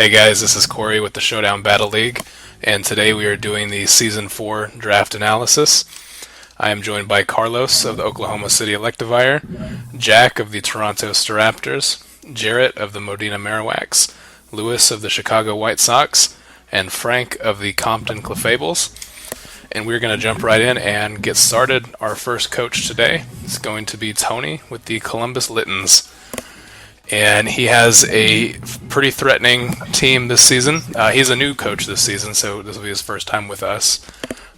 Hey guys, this is Corey with the Showdown Battle League, and today we are doing the Season 4 draft analysis. I am joined by Carlos of the Oklahoma City Electivire, Jack of the Toronto Staraptors, Jarrett of the Modena Marowaks, Lewis of the Chicago White Sox, and Frank of the Compton Clefables. And we're going to jump right in and get started. Our first coach today is going to be Tony with the Columbus Littens. And he has a pretty threatening team this season. He's a new coach this season, so this will be his first time with us.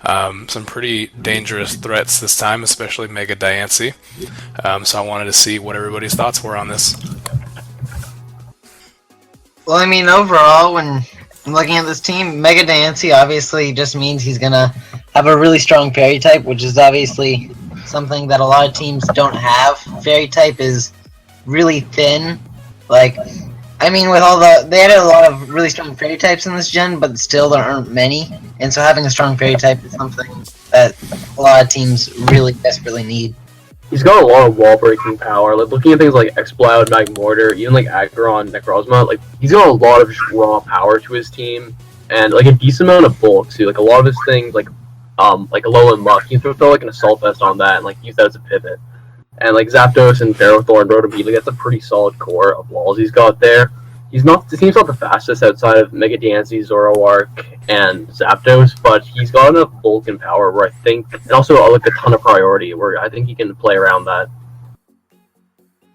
Some pretty dangerous threats this time, especially Mega Diancie. So I wanted to see what everybody's thoughts were on this. Well, I mean, overall, when I'm looking at this team, Mega Diancie obviously just means he's going to have a really strong fairy type, which is obviously something that a lot of teams don't have. Fairy type is really thin. Like, I mean, with all they added a lot of really strong fairy types in this gen, but still there aren't many. And so having a strong fairy type is something that a lot of teams really desperately need. He's got a lot of wall-breaking power. Like, looking at things like Exploud, Magmortar, even like Aggron, Necrozma, like, he's got a lot of just raw power to his team, and like a decent amount of bulk too. Like, a lot of his things, like Alolan Muck, you can throw like an Assault Vest on that and like use that as a pivot. And like Zapdos and Ferrothorn, Rotom, like, that's a pretty solid core of walls he's got there. He seems not the fastest outside of Mega Diancie, Zoroark, and Zapdos, but he's got enough bulk and power where I think, and also like a ton of priority where I think he can play around that.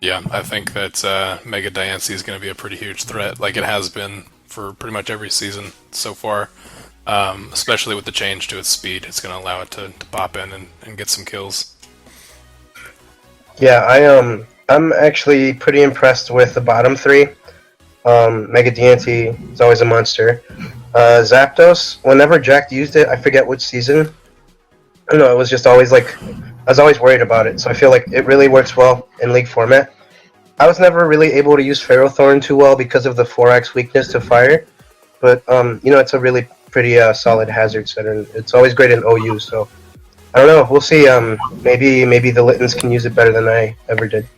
Yeah, I think that Mega Diancie is going to be a pretty huge threat, like it has been for pretty much every season so far. Especially with the change to its speed, it's going to allow it to pop in and get some kills. Yeah, I'm actually pretty impressed with the bottom three. Mega Diancie is always a monster. Zapdos, whenever Jack used it, I forget which season. I don't know, it was just always like, I was always worried about it, so I feel like it really works well in League format. I was never really able to use Ferrothorn too well because of the 4x weakness to fire, but it's a really pretty solid hazard setter, and it's always great in OU, so I don't know, we'll see. Maybe the Littens can use it better than I ever did.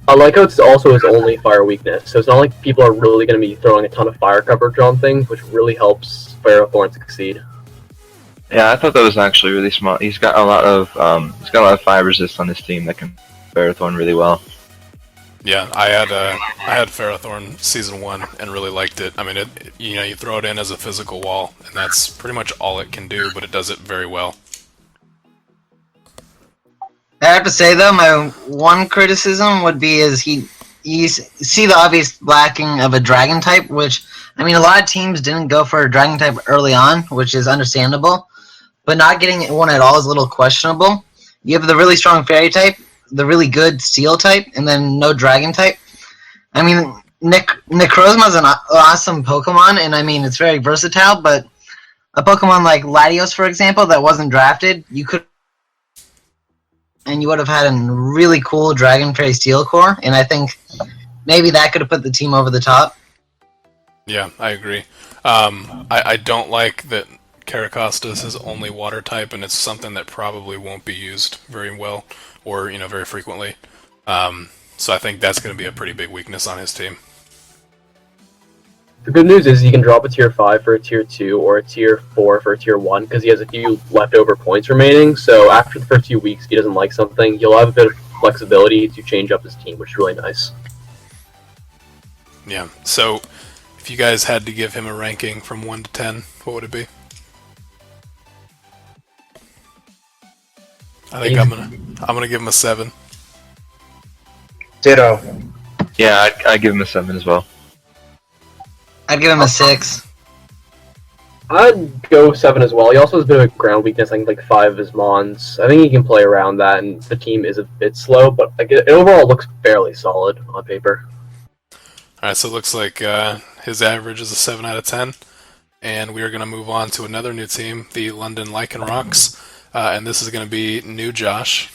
I like how it's also his only fire weakness, so it's not like people are really going to be throwing a ton of fire coverage on things, which really helps Ferrothorn succeed. Yeah, I thought that was actually really smart. He's got a lot of fire resist on his team that can Ferrothorn really well. Yeah, I had Ferrothorn Season 1 and really liked it. I mean, you throw it in as a physical wall, and that's pretty much all it can do, but it does it very well. I have to say though, my one criticism would be is you see the obvious lacking of a dragon type, which, I mean, a lot of teams didn't go for a dragon type early on, which is understandable, but not getting one at all is a little questionable. You have the really strong fairy type, the really good steel type, and then no dragon type. I mean, Necrozma is an awesome Pokemon, and I mean, it's very versatile, but a Pokemon like Latios, for example, that wasn't drafted, you would have had a really cool Dragon Fairy Steel core, and I think maybe that could have put the team over the top. Yeah, I agree. I don't like that Caracosta is his only water type, and it's something that probably won't be used very well, or very frequently. So I think that's going to be a pretty big weakness on his team. The good news is you can drop a tier 5 for a tier 2 or a tier 4 for a tier 1 because he has a few leftover points remaining, so after the first few weeks if he doesn't like something, he'll have a bit of flexibility to change up his team, which is really nice. Yeah, so if you guys had to give him a ranking from 1 to 10, what would it be? I think I'm gonna give him a 7. Ditto. Yeah, I'd give him a 7 as well. I'd give him a 6. I'd go 7 as well. He also has a bit of a ground weakness, I think like 5 of his Mons. I think he can play around that, and the team is a bit slow, but like, it overall looks fairly solid on paper. Alright, so it looks like his average is a 7 out of 10, and we are going to move on to another new team, the London Lycanrocs, and this is going to be new Josh.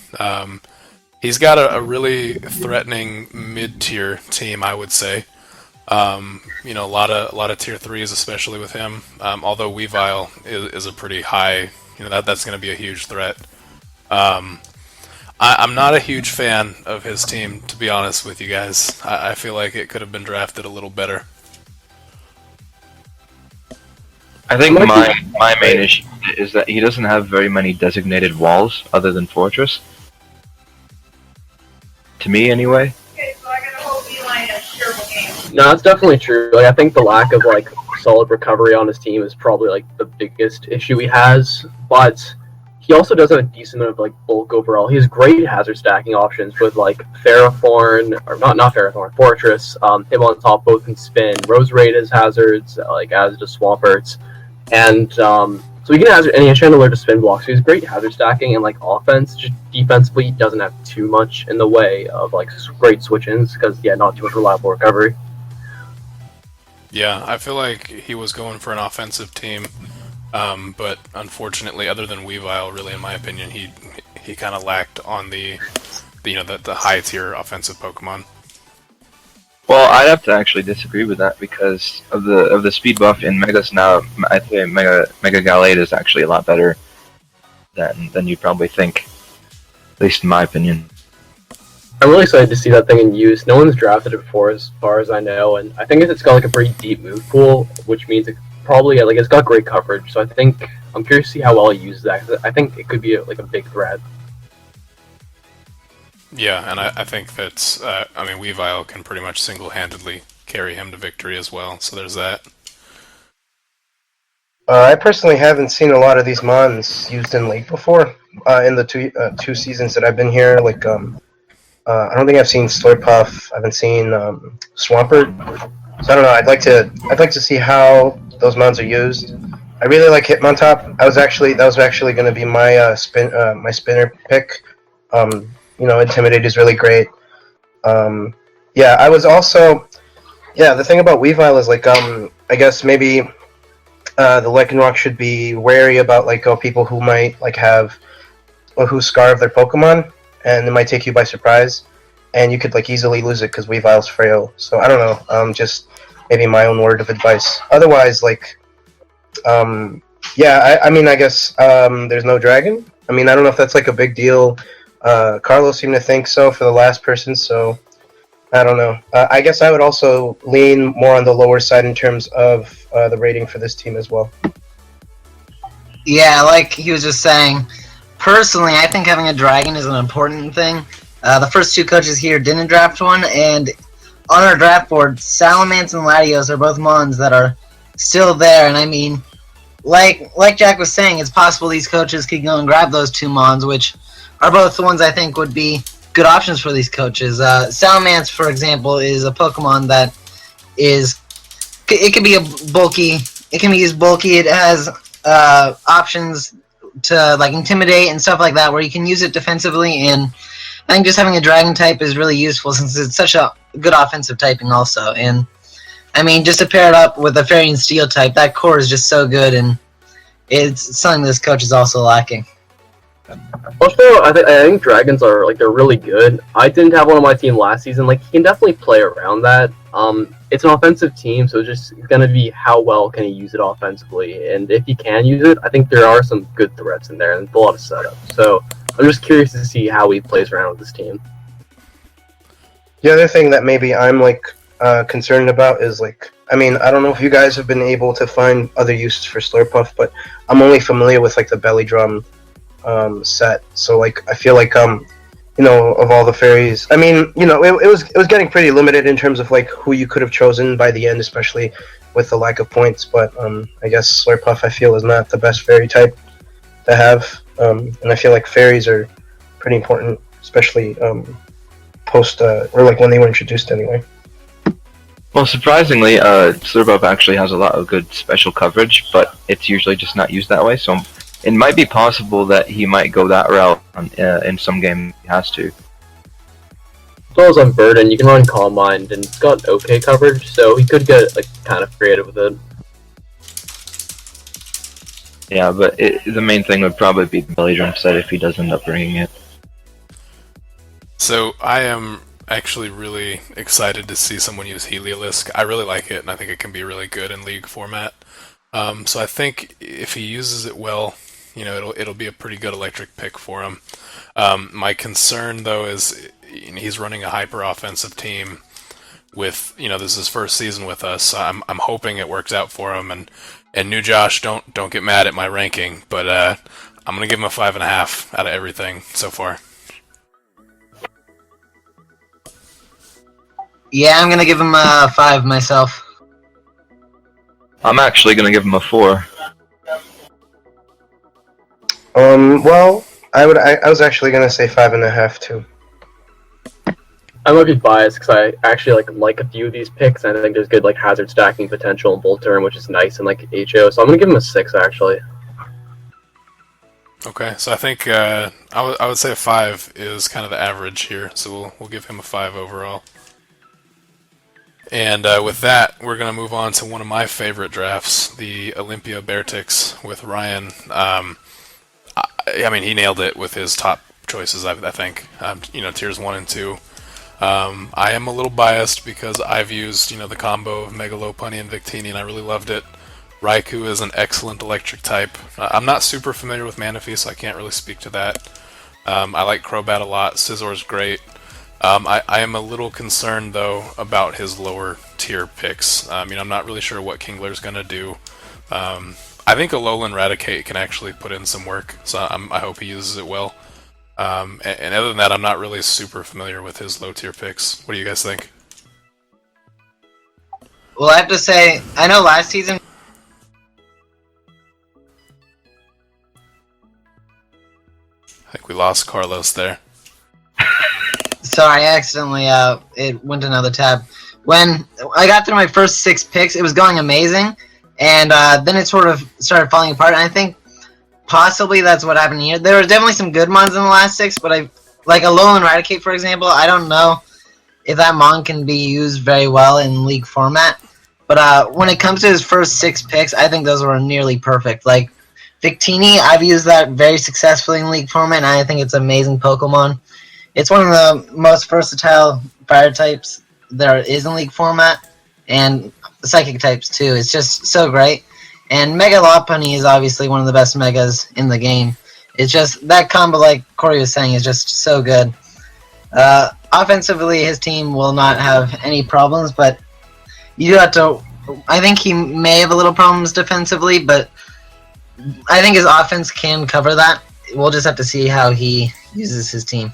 He's got a really threatening mid-tier team, I would say. A lot of tier 3s, especially with him. Although Weavile is a pretty high, that's going to be a huge threat. I'm not a huge fan of his team, to be honest with you guys. I feel like it could have been drafted a little better. I think my main issue is that he doesn't have very many designated walls other than Fortress. To me, anyway. No, that's definitely true. Like, I think the lack of like solid recovery on his team is probably like the biggest issue he has. But he also does have a decent amount of like bulk overall. He has great hazard stacking options with like Ferrothorn, or not Ferrothorn, Fortress. Him on top both can spin. Roserade has hazards, like as does Swamperts, and so he can hazard, and he has Chandelier to spin blocks. So he's great hazard stacking and like offense. Just defensively, he doesn't have too much in the way of like great switch-ins because not too much reliable recovery. Yeah, I feel like he was going for an offensive team, but unfortunately, other than Weavile, really, in my opinion, he kind of lacked on the high tier offensive Pokemon. Well, I'd have to actually disagree with that because of the speed buff in Megas now. I'd say Mega Galade is actually a lot better than you'd probably think, at least in my opinion. I'm really excited to see that thing in use. No one's drafted it before, as far as I know, and I think it's got like a pretty deep move pool, which means it probably like it's got great coverage. So I think I'm curious to see how well he uses that. 'Cause I think it could be a big threat. Yeah, and I think that's Weavile can pretty much single-handedly carry him to victory as well. So there's that. I personally haven't seen a lot of these mons used in League before. In the two seasons that I've been here, like I don't think I've seen Slurpuff. I haven't seen Swampert. So I don't know. I'd like to see how those mons are used. I really like Hitmontop. That was actually going to be my my spinner pick. Intimidate is really great. I was also the thing about Weavile is like I guess maybe the Lycanrocs should be wary about like people who might like have who scarve their Pokemon, and it might take you by surprise, and you could like easily lose it because Weavile's frail. So I don't know, just maybe my own word of advice. Otherwise, like, I guess there's no dragon. I mean, I don't know if that's like a big deal. Carlos seemed to think so for the last person, so I don't know. I guess I would also lean more on the lower side in terms of the rating for this team as well. Yeah, like he was just saying, personally, I think having a dragon is an important thing. The first two coaches here didn't draft one, and on our draft board, Salamence and Latios are both mons that are still there, and I mean, like Jack was saying, it's possible these coaches could go and grab those two mons, which are both the ones I think would be good options for these coaches. Salamence, for example, is a Pokemon that it can be a bulky. It can be used bulky. It has options to like intimidate and stuff like that, where you can use it defensively. And I think just having a dragon type is really useful since it's such a good offensive typing also. And I mean, just to pair it up with a fairy and steel type, that core is just so good, and it's something this coach is also lacking. Also, I think dragons are like they're really good. I didn't have one on my team last season. Like he can definitely play around that. It's an offensive team, so it's just gonna be how well can he use it offensively. And if he can use it, I think there are some good threats in there and a lot of setup. So I'm just curious to see how he plays around with this team. The other thing that maybe I'm like concerned about is like, I mean, I don't know if you guys have been able to find other uses for Slurpuff, but I'm only familiar with like the Belly Drum set. So like, I feel like of all the fairies, I mean, it was getting pretty limited in terms of like who you could have chosen by the end, especially with the lack of points. But I guess Slurpuff I feel is not the best fairy type to have, and I feel like fairies are pretty important, especially post or like when they were introduced anyway. Well, surprisingly, Slurpuff actually has a lot of good special coverage, but it's usually just not used that way. So it might be possible that he might go that route in some game he has to. As well as on Burden, you can run Calm Mind, and it's got okay coverage, so he could get like kind of creative with it. Yeah, but the main thing would probably be the Belly Drum set if he does end up bringing it. So I am actually really excited to see someone use Heliolisk. I really like it, and I think it can be really good in League format. So I think if he uses it well, it'll be a pretty good electric pick for him. My concern, though, is he's running a hyper offensive team with, this is his first season with us. So I'm hoping it works out for him, and And New Josh, don't get mad at my ranking, but I'm gonna give him a 5.5 out of everything so far. Yeah, I'm gonna give him a 5 myself. I'm actually gonna give him a 4. Well, I was actually gonna say 5.5 too. I might be biased because I actually like a few of these picks, and I think there's good hazard stacking potential in Volturn, which is nice, and HO. So I'm gonna give him a 6 actually. Okay, so I think I would say a 5 is kind of the average here, so we'll give him a 5 overall. And with that, we're going to move on to one of my favorite drafts, the Olympia Beartics with Ryan. I mean, he nailed it with his top choices, I think. Tiers 1 and 2. I am a little biased because I've used, the combo of Mega Lopunny and Victini, and I really loved it. Raikou is an excellent electric type. I'm not super familiar with Manaphy, so I can't really speak to that. I like Crobat a lot. Scizzor's great. I am a little concerned, though, about his lower tier picks. I'm not really sure what Kingler's going to do. I think Alolan Raticate can actually put in some work, so I hope he uses it well. And other than that, I'm not really super familiar with his low tier picks. What do you guys think? Well, I have to say, I know last season. I think we lost Carlos there. Sorry, I accidentally it went to another tab. When I got through my first 6 picks, it was going amazing, and then it sort of started falling apart. And I think possibly that's what happened here. There were definitely some good ones in the last 6, but like Alolan Raticate, for example. I don't know if that Mon can be used very well in League format. But when it comes to his first 6 picks, I think those were nearly perfect. Like Victini, I've used that very successfully in League format, and I think it's an amazing Pokemon. It's one of the most versatile fire types there is in League format, and psychic types too. It's just so great. And Mega Lopunny is obviously one of the best Megas in the game. It's just, that combo, like Corey was saying, is just so good. Offensively, his team will not have any problems, but you do have to... I think he may have a little problems defensively, but I think his offense can cover that. We'll just have to see how he uses his team.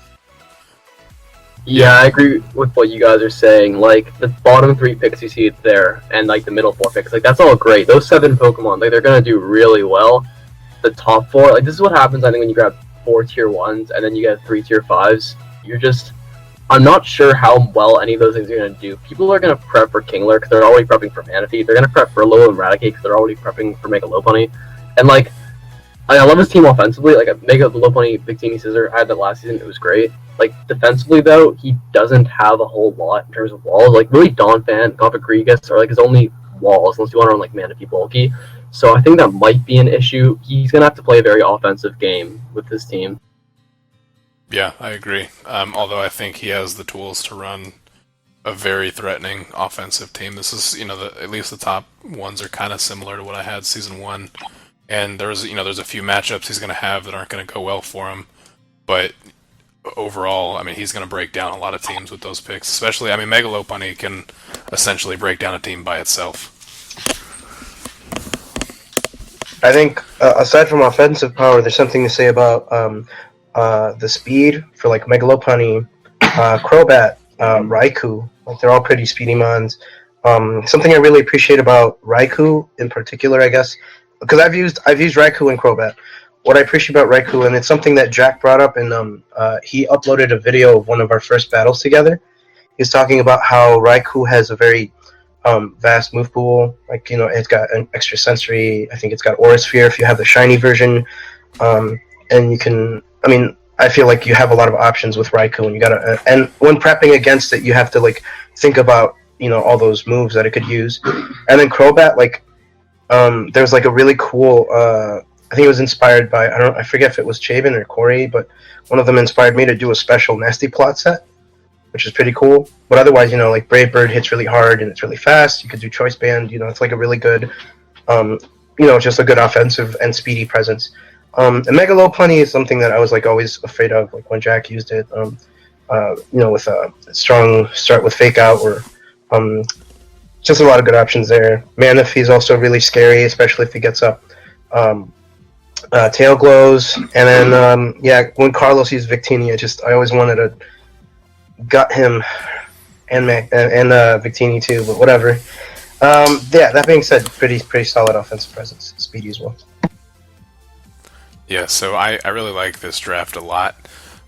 Yeah, I agree with what you guys are saying. Like, the bottom 3 picks you see it there, and the middle 4 picks, that's all great. Those 7 Pokemon, they're gonna do really well. The top 4, this is what happens, I think, when you grab 4 tier 1s, and then you get 3 tier 5s. I'm not sure how well any of those things are gonna do. People are gonna prep for Kingler, because they're already prepping for Manaphy. They're gonna prep for Alolan Raticate, because they're already prepping for Mega Lopunny. And, I love his team offensively. Mega Lopunny, Victini, Scizor, I had that last season, it was great. Defensively, though, he doesn't have a whole lot in terms of walls. Really, Donphan, Gompagrigus are, his only walls, unless you want to run, Manaphy bulky. So I think that might be an issue. He's going to have to play a very offensive game with this team. Yeah, I agree. Although I think he has the tools to run a very threatening offensive team. This is, at least the top ones are kind of similar to what I had Season 1. And there's a few matchups he's going to have that aren't going to go well for him. But overall, he's going to break down a lot of teams with those picks. Especially, Mega Lopunny can essentially break down a team by itself. I think, aside from offensive power, there's something to say about the speed for Mega Lopunny, Crobat, Raikou. They're all pretty speedy mons. Something I really appreciate about Raikou in particular, I guess, because I've used Raikou and Crobat. What I appreciate about Raikou, and it's something that Jack brought up, and he uploaded a video of one of our first battles together. He's talking about how Raikou has a very vast move pool. It's got an extra sensory. I think it's got Aura Sphere if you have the shiny version, and you can. I feel like you have a lot of options with Raikou, and you gotta. And when prepping against it, you have to think about all those moves that it could use. And then Crobat, there's a really cool. I think it was inspired by, I forget if it was Chavin or Corey, but one of them inspired me to do a special Nasty Plot set, which is pretty cool. But otherwise, Brave Bird hits really hard and it's really fast. You could do Choice Band, it's a really good, just a good offensive and speedy presence. And Mega Lopunny is something that I was always afraid of, when Jack used it, with a strong start with Fake Out or just a lot of good options there. Manaphy's also really scary, especially if he gets up. Tail Glows, and then when Carlos used Victini, I always wanted to gut him and Victini too, but whatever. That being said, pretty solid offensive presence, speedy as well. Yeah, so I really like this draft a lot.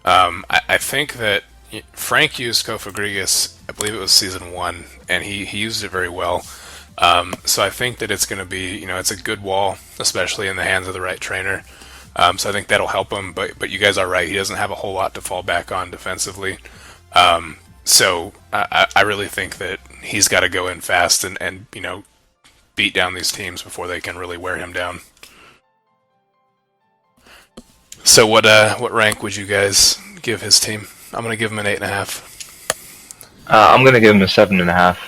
I think that Frank used Kofagrigus, I believe it was season 1, and he used it very well. So I think that it's going to be, it's a good wall, especially in the hands of the right trainer. So I think that'll help him, but you guys are right. He doesn't have a whole lot to fall back on defensively. So I really think that he's got to go in fast and beat down these teams before they can really wear him down. So what rank would you guys give his team? I'm going to give him an 8.5. I'm going to give him a 7.5,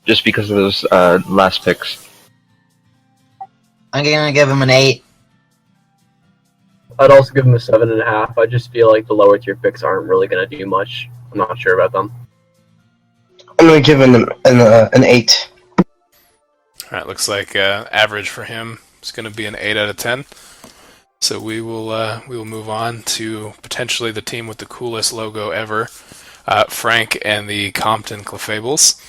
just because of those last picks. I'm gonna give him an 8. I'd also give him a 7.5. I just feel like the lower tier picks aren't really going to do much. I'm not sure about them. I'm going to give him an 8. All right, looks like average for him is going to be an 8 out of 10. So we will move on to potentially the team with the coolest logo ever, Frank and the Compton Clefables.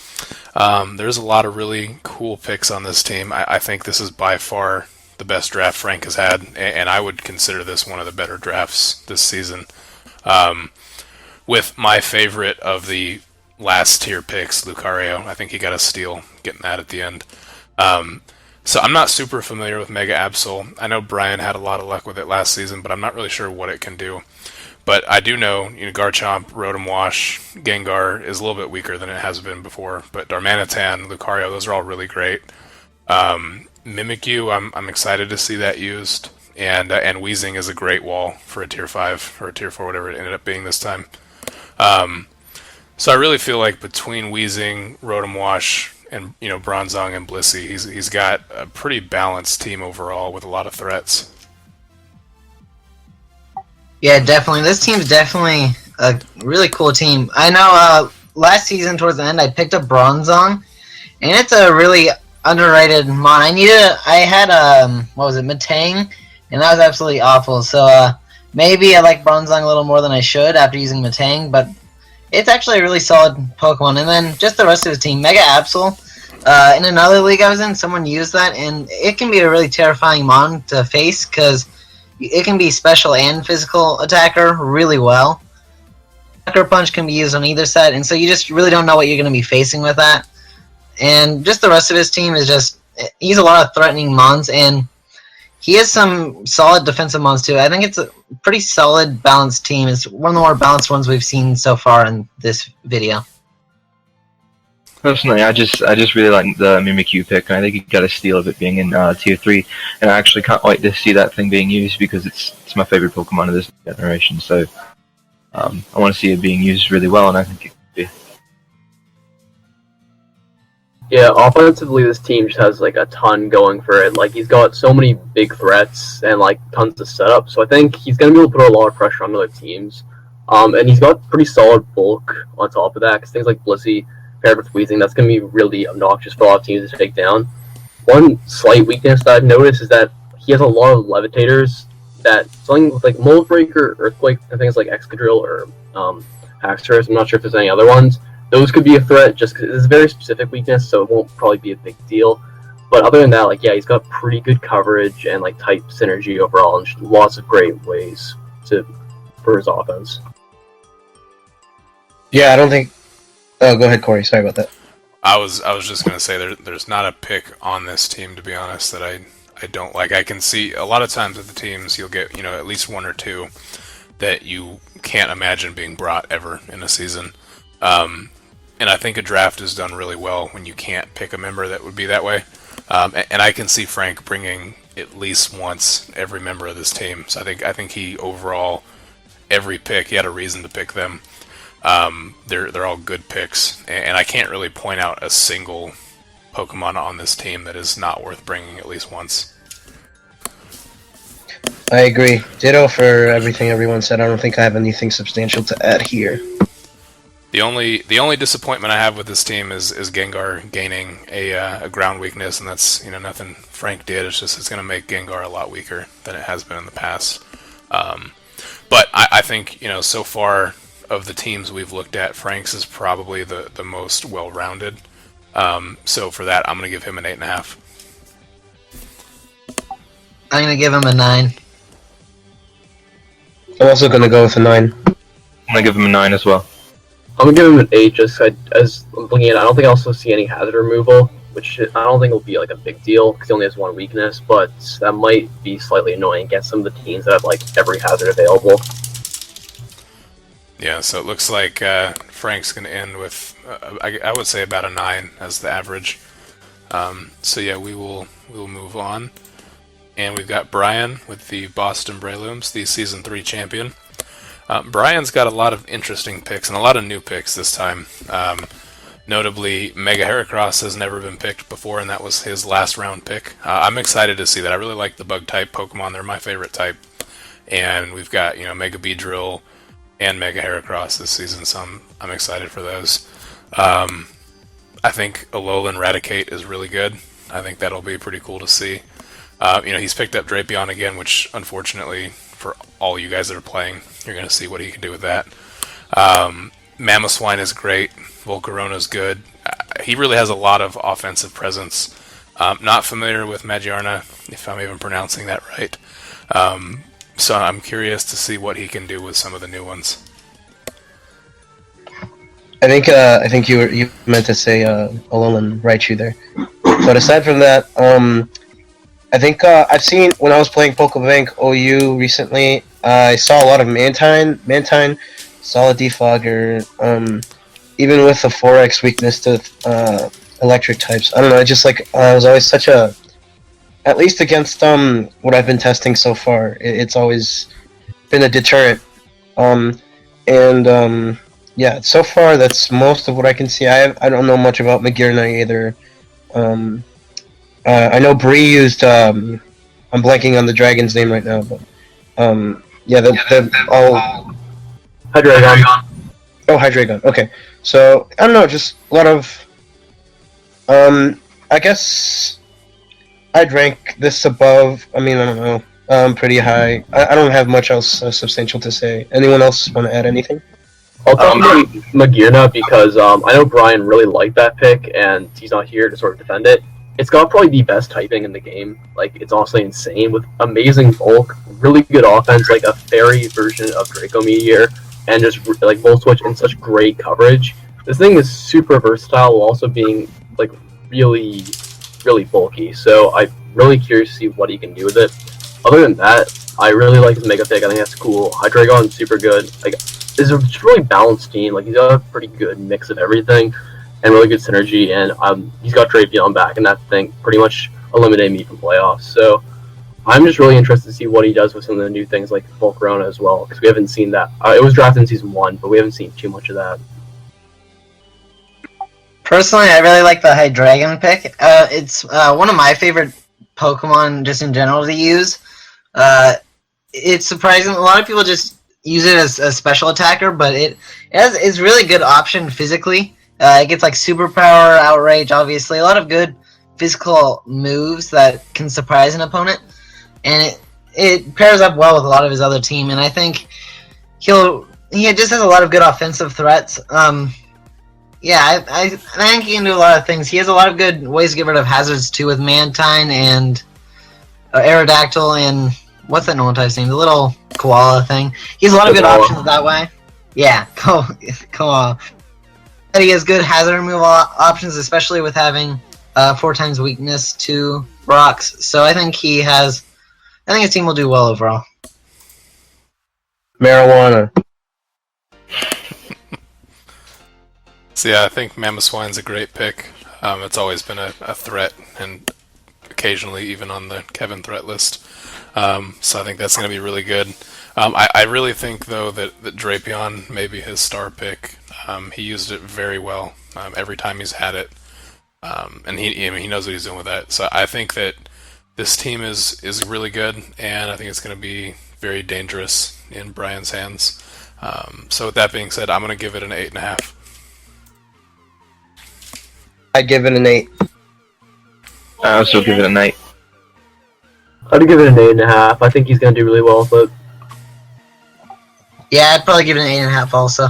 There's a lot of really cool picks on this team. I think this is by far the best draft Frank has had, and I would consider this one of the better drafts this season. With my favorite of the last tier picks, Lucario. I think he got a steal getting that at the end. So I'm not super familiar with Mega Absol. I know Brian had a lot of luck with it last season, but I'm not really sure what it can do. But I do know, Garchomp, Rotom Wash, Gengar is a little bit weaker than it has been before. But Darmanitan, Lucario, those are all really great. Mimikyu, I'm excited to see that used. And Weezing is a great wall for a Tier 5 or a Tier 4, whatever it ended up being this time. So I really feel like between Weezing, Rotom Wash, and Bronzong and Blissey, he's got a pretty balanced team overall with a lot of threats. Yeah, definitely. This team's definitely a really cool team. I know last season towards the end I picked up Bronzong, and it's a really underrated mon. I had Metang, and that was absolutely awful. So maybe I like Bronzong a little more than I should after using Metang, but it's actually a really solid Pokemon. And then just the rest of his team, Mega Absol. In another league I was in, someone used that, and it can be a really terrifying mon to face because it can be special and physical attacker really well. Sucker Punch can be used on either side, and so you just really don't know what you're going to be facing with that. And just the rest of his team is he's a lot of threatening mons, and he has some solid defensive mons too. I think it's a pretty solid, balanced team. It's one of the more balanced ones we've seen so far in this video. Personally, I just really like the Mimikyu pick, and I think he got a steal of it being in Tier 3, and I actually can't wait to see that thing being used because it's my favorite Pokemon of this generation, so I want to see it being used really well, and I think it could be. Yeah, offensively, this team just has a ton going for it. He's got so many big threats and tons of setup. So I think he's gonna be able to put a lot of pressure on other teams. And he's got pretty solid bulk on top of that. Because things like Blissey paired with Weezing, that's gonna be really obnoxious for a lot of teams to take down. One slight weakness that I've noticed is that he has a lot of levitators. That something with Mold Breaker, Earthquake, and things like Excadrill or Haxorus. I'm not sure if there's any other ones. Those could be a threat just because it's a very specific weakness, so it won't probably be a big deal. But other than that, he's got pretty good coverage and type synergy overall, and lots of great ways for his offense. Yeah, I don't think. Oh, go ahead, Corey. Sorry about that. I was just gonna say there's not a pick on this team, to be honest, that I don't like. I can see a lot of times with the teams you'll get at least one or two that you can't imagine being brought ever in a season. And I think a draft is done really well when you can't pick a member that would be that way. And I can see Frank bringing at least once every member of this team. So I think he overall, every pick, he had a reason to pick them. They're all good picks, and I can't really point out a single Pokemon on this team that is not worth bringing at least once. I agree. Ditto for everything everyone said. I don't think I have anything substantial to add here. The only disappointment I have with this team is Gengar gaining a ground weakness, and that's nothing Frank did. It's just it's going to make Gengar a lot weaker than it has been in the past. But I think so far of the teams we've looked at, Frank's is probably the most well-rounded. So for that, I'm going to give him an 8.5. I'm gonna give him a 9. I'm also gonna go with a 9. I'm gonna give him a 9 as well. I'm gonna give him an 8. Just as I'm looking at it, I don't think I also see any hazard removal, which I don't think will be like a big deal because he only has one weakness. But that might be slightly annoying against some of the teams that have like every hazard available. Yeah, so it looks like Frank's going to end with, I would say about a 9 as the average. So yeah, we will move on. And we've got Brian with the Boston Brelooms, the Season 3 champion. Brian's got a lot of interesting picks, and a lot of new picks this time. Notably, Mega Heracross has never been picked before, and that was his last round pick. I'm excited to see that. I really like the bug-type Pokemon. They're my favorite type. And we've got, Mega Beedrill and Mega Heracross this season, so I'm excited for those. I think Alolan Raticate is really good. I think that'll be pretty cool to see. He's picked up Drapion again, which unfortunately for all you guys that are playing, you're going to see what he can do with that. Mamoswine is great. Volcarona's good. He really has a lot of offensive presence. Not familiar with Magiarna, if I'm even pronouncing that right. So I'm curious to see what he can do with some of the new ones. I think you meant to say Alolan Raichu there. But aside from that, I think I've seen when I was playing Pokebank OU recently, I saw a lot of Mantine, Solid Defogger, even with the 4x weakness to electric types. I don't know, I just it was always such a, at least against what I've been testing so far, it's always been a deterrent. Yeah, so far that's most of what I can see. I don't know much about Magirna either. I know Bree used I'm blanking on the dragon's name right now, but yeah, they're all Hydreigon. Oh, Hydreigon. Okay, so I don't know, just a lot of I guess I'd rank this above. I mean, I don't know, pretty high. I don't have much else substantial to say. Anyone else want to add anything? I'll talk about Magirna because I know Brian really liked that pick, and he's not here to sort of defend it. It's got probably the best typing in the game. Like, it's honestly insane with amazing bulk, really good offense, like a fairy version of Draco Meteor, and just like Volt Switch and such great coverage. This thing is super versatile while also being like really, really bulky. So I'm really curious to see what he can do with it. Other than that, I really like his Mega Pick. I think that's cool. Hydreigon's super good. Like, it's a really balanced team. Like, he's got a pretty good mix of everything and really good synergy. And he's got Drapion back, and that thing pretty much eliminated me from playoffs. So I'm just really interested to see what he does with some of the new things like Volcarona as well, because we haven't seen that. It was drafted in Season 1, but we haven't seen too much of that. Personally, I really like the Hydreigon pick. It's one of my favorite Pokemon just in general to use. It's surprising. A lot of people just use it as a special attacker, but it's really good option physically. It gets like superpower, outrage, obviously. A lot of good physical moves that can surprise an opponent. And it pairs up well with a lot of his other team. And I think he just has a lot of good offensive threats. Yeah, I think he can do a lot of things. He has a lot of good ways to get rid of hazards too with Mantine and Aerodactyl and what's that normal type's name? The little koala thing. He has a lot of good options that way. Yeah, koala. But he has good hazard removal options, especially with having 4 times weakness to rocks. So I think his team will do well overall. Marijuana. So yeah, I think Mamoswine's a great pick. It's always been a threat, and occasionally even on the Kevin threat list. So I think that's going to be really good. I really think, though, that Drapion may be his star pick. He used it very well every time he's had it. And he knows what he's doing with that. So I think that this team is really good, and I think it's going to be very dangerous in Brian's hands. So with that being said, I'm going to give it an 8.5. I'd give it an 8. I also give it an 8. I'd give it an 8.5. I think he's gonna do really well with it. Yeah, I'd probably give it an 8.5 also.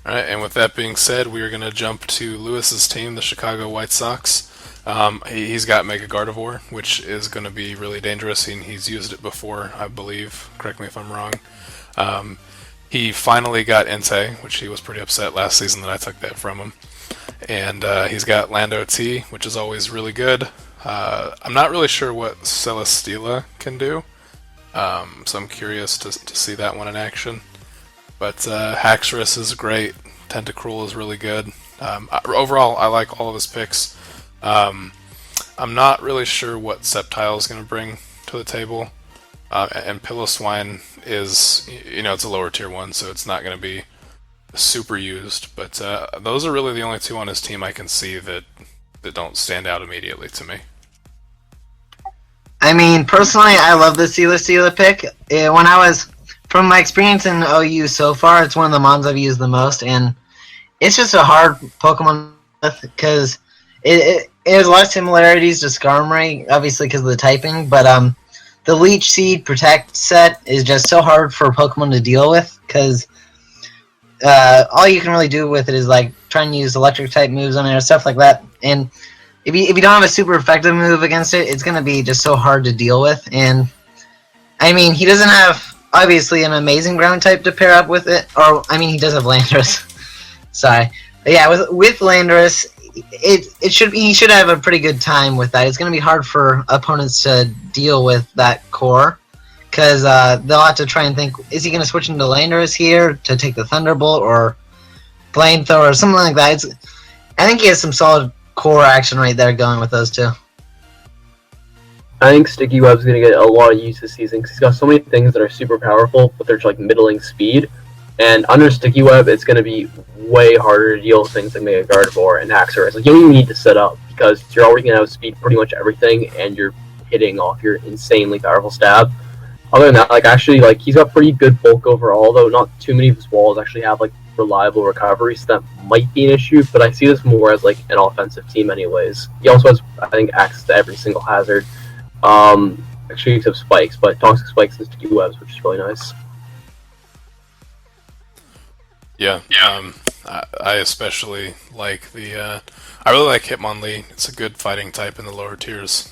Alright, and with that being said, we are going to jump to Lewis's team, the Chicago White Sox. He's got Mega Gardevoir, which is going to be really dangerous, and he's used it before, I believe. Correct me if I'm wrong. He finally got Entei, which he was pretty upset last season that I took that from him. And he's got Lando T, which is always really good. I'm not really sure what Celesteela can do, so I'm curious to see that one in action. But Haxorus is great. Tentacruel is really good. Overall, I like all of his picks. I'm not really sure what Sceptile is going to bring to the table. And Piloswine is, it's a lower tier one, so it's not going to be super used. But those are really the only two on his team I can see that don't stand out immediately to me. I mean, personally, I love the Celesteela pick. From my experience in OU so far, it's one of the mons I've used the most, and it's just a hard Pokemon because it has a lot of similarities to Skarmory, obviously because of the typing, but the Leech Seed Protect set is just so hard for Pokemon to deal with because all you can really do with it is like try and use electric type moves on it or stuff like that, and if you don't have a super effective move against it, it's going to be just so hard to deal with. And I mean, he doesn't have obviously an amazing ground type to pair up with it, or I mean, he does have Landorus. Sorry, but yeah, with Landorus, he should have a pretty good time with that. It's going to be hard for opponents to deal with that core because they'll have to try and think: is he going to switch into Landorus here to take the Thunderbolt or Flamethrower or something like that? I think he has some solid core action right there going with those two. I think Sticky Web's going to get a lot of use this season because he's got so many things that are super powerful, but they're like middling speed. And under Sticky Web, it's going to be way harder to deal with things like Mega Gardevoir and Haxorus. Like, you don't even need to set up because you're already going to outspeed pretty much everything, and you're hitting off your insanely powerful stab. Other than that, he's got pretty good bulk overall, though not too many of his walls actually have reliable recovery, so that might be an issue. But I see this more as an offensive team, anyways. He also has, I think, access to every single hazard. Actually except spikes, but toxic spikes and sticky webs, which is really nice. Yeah, I especially like I really like Hitmonlee. It's a good fighting type in the lower tiers.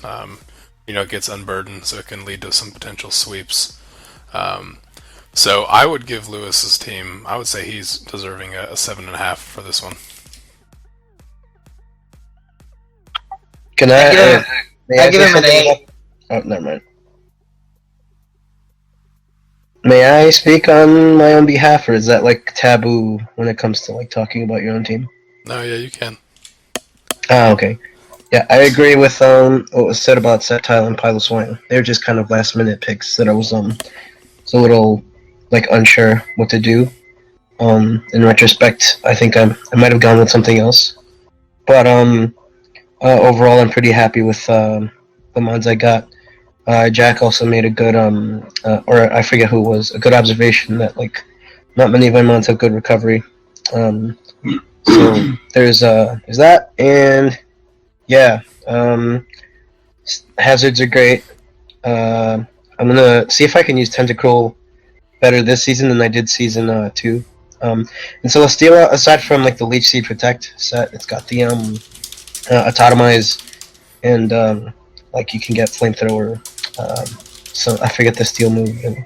It gets unburdened, so it can lead to some potential sweeps. So I would give Lewis's team, I would say he's deserving a 7.5 for this one. Can I give him an 8. Oh, never mind. May I speak on my own behalf, or is that taboo when it comes to talking about your own team? No, yeah, you can. Ah, okay. Yeah, I agree with what was said about Sceptile and Piloswine. They're just kind of last minute picks that I was a little unsure what to do. In retrospect, I think I might have gone with something else. But overall, I'm pretty happy with the mods I got. Jack also made a good, or I forget who it was, a good observation that not many of my mods have good recovery. So there's that, and yeah, hazards are great. I'm gonna see if I can use Tentacruel better this season than I did season 2. And Celesteela, aside from the Leech Seed Protect set, it's got the Atomize, and you can get Flamethrower. So I forget the Steel move and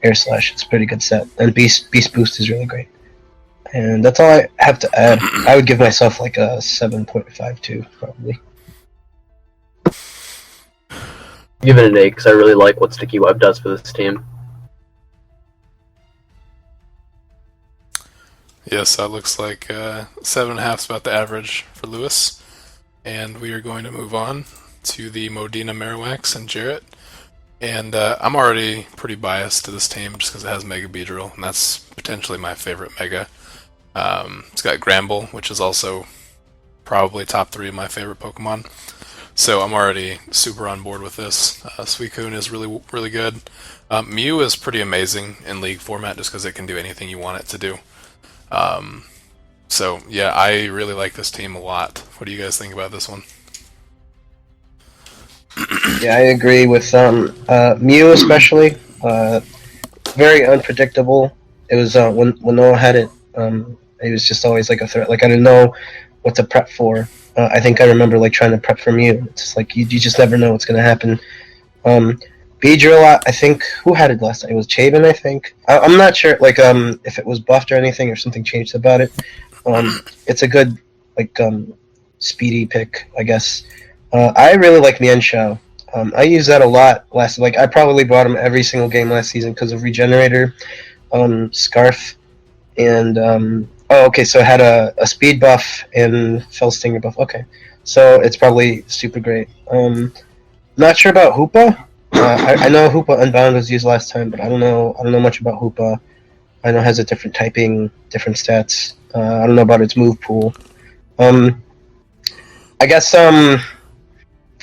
Air Slash. It's a pretty good set, and Beast Boost is really great. And that's all I have to add. I would give myself a 7.52 probably. Give it an 8 because I really like what Sticky Web does for this team. Yes, that looks like 7.5 is about the average for Lewis. And we are going to move on to the Modena Marowaks and Jarrett. And I'm already pretty biased to this team just because it has Mega Beedrill, and that's potentially my favorite Mega. It's got Gramble, which is also probably top 3 of my favorite Pokemon. So I'm already super on board with this. Suicune is really, really good. Mew is pretty amazing in League format just because it can do anything you want it to do. So yeah, I really like this team a lot. What do you guys think about this one? Yeah, I agree with Mew especially. Very unpredictable. It was when Noah had it. It was just always like a threat. Like I didn't know what to prep for. I think I remember like trying to prep for Mew. It's just like you just never know what's gonna happen. Beedrill, I think who had it last time? It was Chavin, I think. I'm not sure like if it was buffed or anything or something changed about it. It's a good like speedy pick, I guess. I really like Mienshao. I used that a lot last. Like I probably bought him every single game last season because of Regenerator, Scarf, and oh, okay. So it had a speed buff and Fell Stinger buff. Okay, so it's probably super great. Not sure about Hoopa. I know Hoopa Unbound was used last time, but I don't know much about Hoopa. I know it has a different typing, different stats. I don't know about its move pool. I guess I'm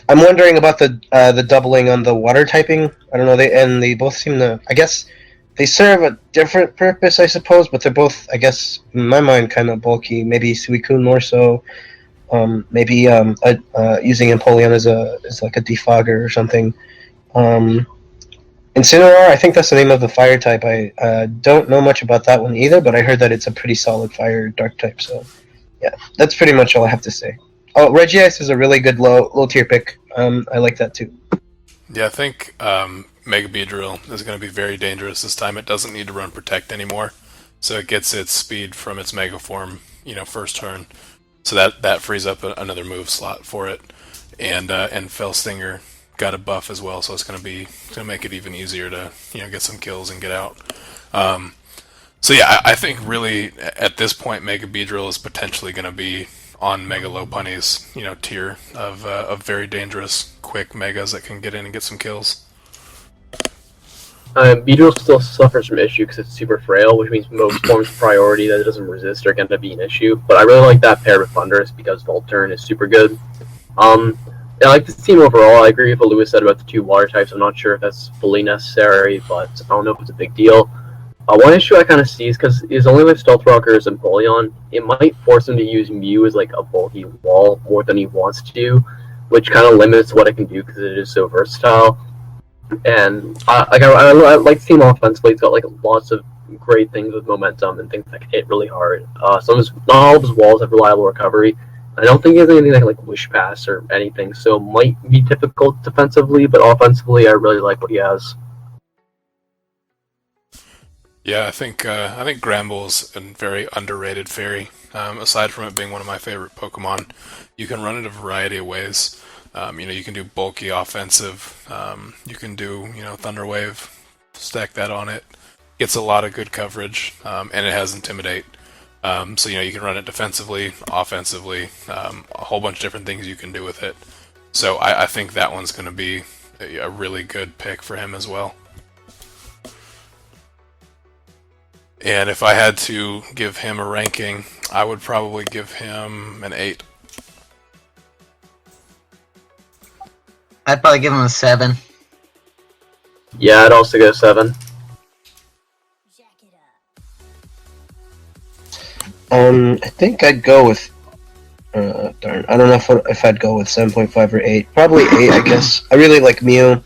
wondering about the doubling on the water typing. I don't know. They both seem to. I guess they serve a different purpose, I suppose. But they're both, I guess, in my mind, kind of bulky. Maybe Suicune more so. Maybe using Empoleon as like a defogger or something. Incineroar, I think that's the name of the fire type. I don't know much about that one either, but I heard that it's a pretty solid fire dark type. So yeah, that's pretty much all I have to say. Oh, Regice is a really good low tier pick. I like that too. Yeah, I think Mega Beedrill is going to be very dangerous this time. It doesn't need to run Protect anymore, so it gets its speed from its Mega Form, first turn. So that frees up another move slot for it, and Fell Stinger got a buff as well, so it's going to make it even easier to get some kills and get out. So yeah, I think really at this point Mega Beedrill is potentially going to be on Mega Lopunny's tier of very dangerous quick megas that can get in and get some kills. Beedrill still suffers from issue because it's super frail, which means most forms of priority that it doesn't resist are going to be an issue. But I really like that paired with Thundurus because Volturn is super good. I like this team overall. I agree with what Lewis said about the two water types. I'm not sure if that's fully necessary, but I don't know if it's a big deal. One issue I kind of see is because he's only with Stealth Rockers and Empoleon, it might force him to use Mew as like a bulky wall more than he wants to, which kind of limits what it can do because it is so versatile. And I like the team offensively. It's got like lots of great things with momentum and things that can hit really hard. Not all of his walls have reliable recovery. I don't think he has anything like Wish Pass or anything, so it might be difficult defensively, but offensively, I really like what he has. Yeah, I think Gramble's a very underrated fairy. Aside from it being one of my favorite Pokemon, you can run it a variety of ways. You can do bulky offensive. You can do Thunder Wave, stack that on it. Gets a lot of good coverage, and it has Intimidate. So you can run it defensively, offensively, a whole bunch of different things you can do with it. So I think that one's going to be a really good pick for him as well. And if I had to give him a ranking, I would probably give him an 8. I'd probably give him a 7. Yeah, I'd also go 7. I think I'd go with. Darn, I don't know if I'd go with 7.5 or 8. Probably 8, I guess. I really like Mew.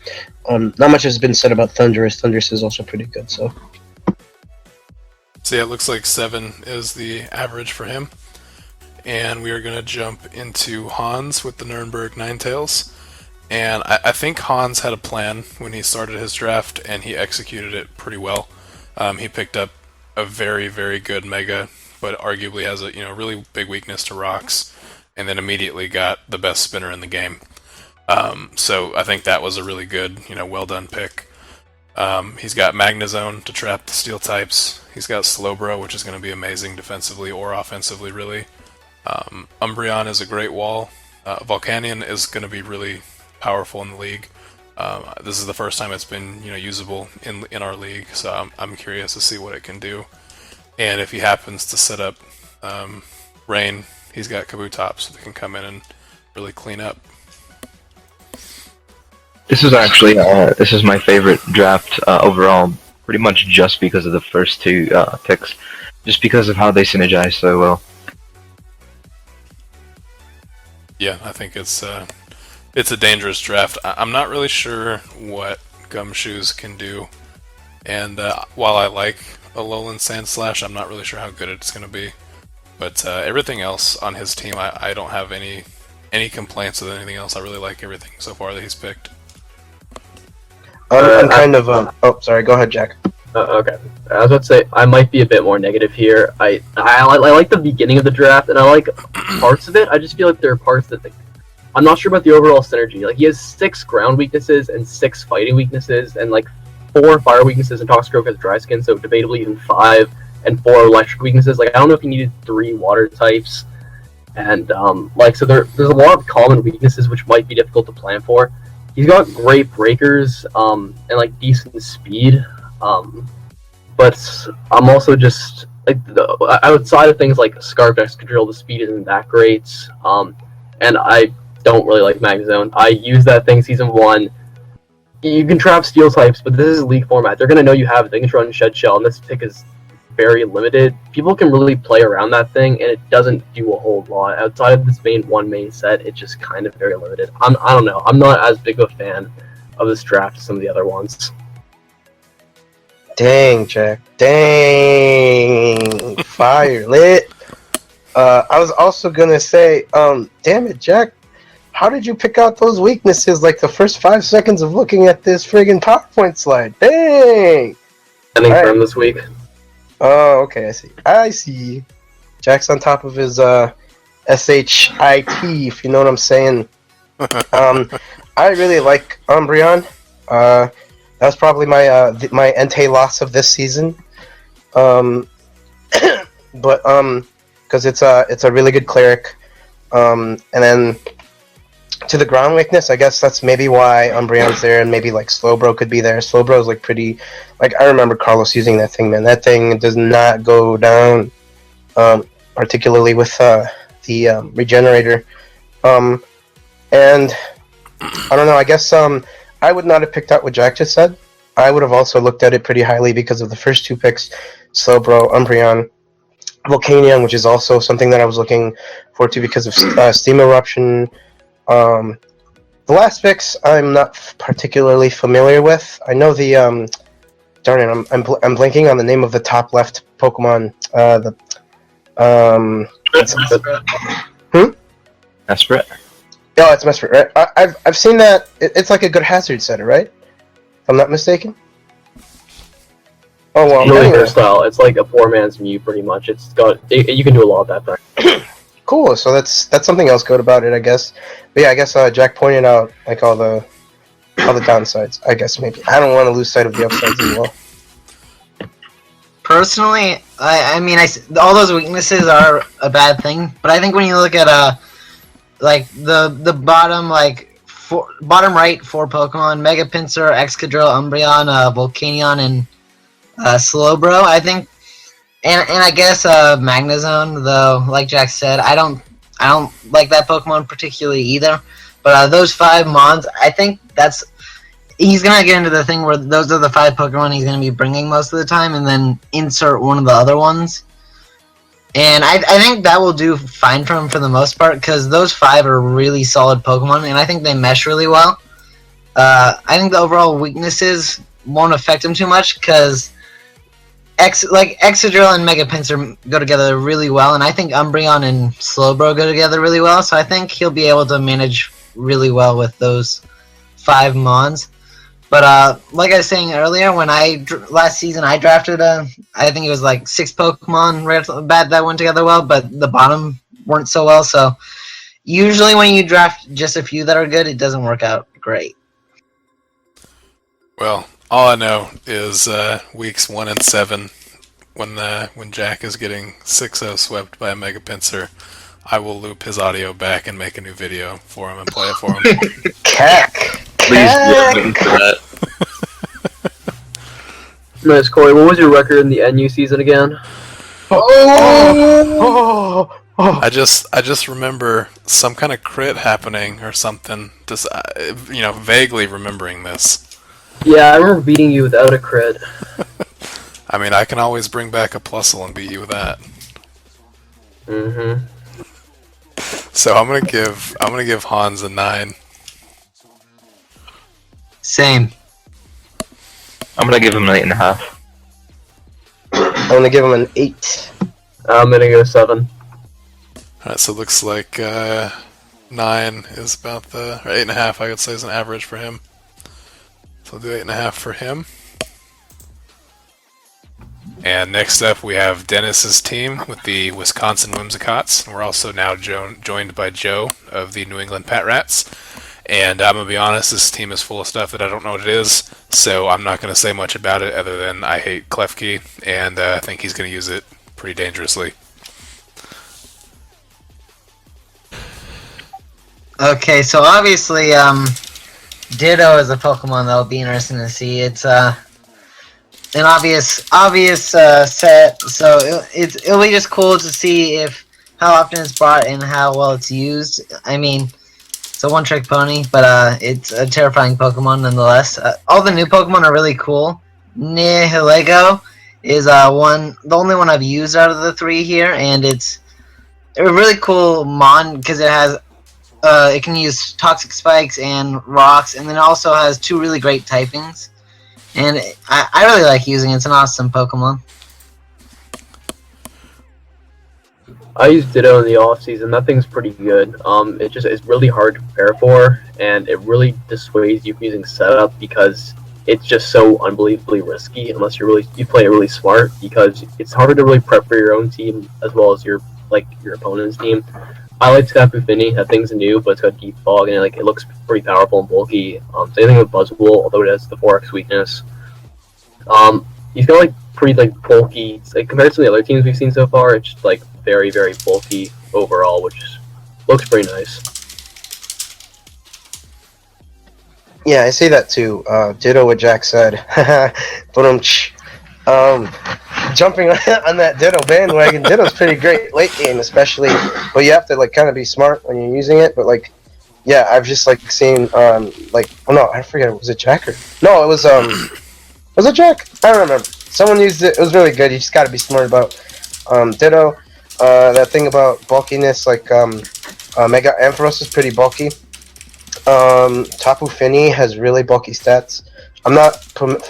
Not much has been said about Thundurus. Thundurus is also pretty good, so. So yeah, it looks like 7 is the average for him. And we are going to jump into Hans with the Nurnberg Ninetales. And I think Hans had a plan when he started his draft, and he executed it pretty well. He picked up a very, very good Mega, but arguably has a really big weakness to rocks, and then immediately got the best spinner in the game. So I think that was a really good, well done pick. He's got Magnezone to trap the steel types. He's got Slowbro, which is going to be amazing defensively or offensively, really. Umbreon is a great wall. Volcanion is going to be really powerful in the league. This is the first time it's been usable in our league, so I'm curious to see what it can do. And if he happens to set up Rain, he's got Kabutops so they can come in and really clean up. This is actually this is my favorite draft overall, pretty much just because of the first two picks, just because of how they synergize so well. Yeah, I think it's a dangerous draft. I'm not really sure what Gumshoes can do, and while I like Alolan Sandslash, I'm not really sure how good it's going to be. But everything else on his team, I don't have any complaints with anything else. I really like everything so far that he's picked. I'm kind of oh, sorry. Go ahead, Jack. Okay, I was about to say I might be a bit more negative here. I like the beginning of the draft, and I like parts of it. I just feel like there are parts that I'm not sure about the overall synergy. Like he has 6 ground weaknesses and 6 fighting weaknesses, and like 4 fire weaknesses, and Toxicroak has dry skin, so debatably even 5, and 4 electric weaknesses. Like I don't know if he needed 3 water types, and like so there's a lot of common weaknesses which might be difficult to plan for. He's got great breakers, and like decent speed. But I'm also just like outside of things like Scarf Excadrill, the speed isn't that great. And I don't really like Magnezone. I used that thing season 1. You can trap steel types, but this is league format. They're gonna know you have it. They can run Shed Shell, and this pick is very limited. People can really play around that thing, and it doesn't do a whole lot. Outside of this main set, it's just kind of very limited. I don't know. I'm not as big of a fan of this draft as some of the other ones. Dang, Jack. Dang. Fire lit. I was also gonna say, damn it, Jack. How did you pick out those weaknesses like the first 5 seconds of looking at this friggin' PowerPoint slide? Dang! Ending All right. term this week. Oh, okay, I see. Jack's on top of his SHIT, if you know what I'm saying. I really like Umbreon. That was probably my my Entei loss of this season. But because it's a really good cleric. And then to the ground weakness, I guess that's maybe why Umbreon's there, and maybe like Slowbro could be there. Slowbro's like pretty, like I remember Carlos using that thing, man. That thing does not go down, particularly with the regenerator. And I don't know. I guess I would not have picked out what Jack just said. I would have also looked at it pretty highly because of the first 2 picks: Slowbro, Umbreon, Volcanion, which is also something that I was looking forward to because of Steam Eruption. The last picks I'm not particularly familiar with. I know the darn it, I'm blanking on the name of the top left Pokemon. Esprit. Oh, it's Mesprit, right? I've seen that. It's like a good hazard setter, right? If I'm not mistaken. Oh well. Really Anyway. versatile. It's like a poor man's Mew, pretty much. You can do a lot of that thing. Cool. So that's something else good about it, I guess. But yeah, I guess Jack pointed out like all the downsides. I guess maybe I don't want to lose sight of the upsides as well. Personally, I mean, all those weaknesses are a bad thing, but I think when you look at like the bottom bottom right 4 Pokemon: Mega Pinsir, Excadrill, Umbreon, Volcanion, and Slowbro, I think. And I guess Magnezone, though, like Jack said, I don't like that Pokemon particularly either. But those 5 mons, I think he's gonna get into the thing where those are the 5 Pokemon he's gonna be bringing most of the time, and then insert one of the other ones. And I think that will do fine for him for the most part, because those 5 are really solid Pokemon, and I think they mesh really well. I think the overall weaknesses won't affect him too much, because Excadrill and Mega Pinsir go together really well, and I think Umbreon and Slowbro go together really well, so I think he'll be able to manage really well with those 5 mons. But like I was saying earlier, when last season I drafted I think it was like 6 Pokemon right off the bat that went together well, but the bottom weren't so well, so usually when you draft just a few that are good, it doesn't work out great. Well, all I know is weeks 1 and 7, when Jack is getting 6-0 swept by a Mega Pinsir, I will loop his audio back and make a new video for him and play it for him. Cack. Please be waiting for that. Nice, Corey. What was your record in the NU season again? I just remember some kind of crit happening or something. Just vaguely remembering this. Yeah, I remember beating you without a crit. I mean, I can always bring back a Plusle and beat you with that. Mm-hmm. So I'm gonna give Hans a 9. Same. I'm gonna give him an 8.5. I'm gonna give him an 8. I'm gonna go 7. Alright, so it looks like 9 is about the, or 8.5 I could say is an average for him. So I'll do 8.5 for him. And next up we have Dennis's team with the Wisconsin Whimsicotts. We're also now joined by Joe of the New England Pat Rats. And I'm going to be honest, this team is full of stuff that I don't know what it is, so I'm not going to say much about it other than I hate Klefki, and I think he's going to use it pretty dangerously. Okay, so obviously, Ditto is a Pokemon that will be interesting to see. It's an obvious set, so it'll be just cool to see how often it's brought and how well it's used. I mean, it's a one-trick pony, but it's a terrifying Pokemon nonetheless. All the new Pokemon are really cool. Nihilego is the only one I've used out of the 3 here, and it's a really cool mon because it can use Toxic Spikes and Rocks, and then it also has 2 really great typings. And I really like using it. It's an awesome Pokemon. I used Ditto in the off season. That thing's pretty good. It's really hard to prepare for, and it really dissuades you from using setup because it's just so unbelievably risky unless you play it really smart, because it's harder to really prep for your own team as well as your opponent's team. I like Tapu Fini. That thing's new, but it's got Deep Fog, and it looks pretty powerful and bulky. Same thing with Buzzwole, although it has the 4x weakness. He's got pretty bulky. Compared to the other teams we've seen so far, it's just very, very bulky overall, which looks pretty nice. Yeah, I see that too. Ditto what Jack said. But jumping on that Ditto bandwagon, Ditto's pretty great late game, especially. But you have to kind of be smart when you're using it. But yeah, I've just seen oh no, I forget. Was it Jack or no? It was Was it Jack? I don't remember. Someone used it. It was really good. You just got to be smart about Ditto. That thing about bulkiness, Mega Ampharos is pretty bulky. Tapu Fini has really bulky stats. I'm not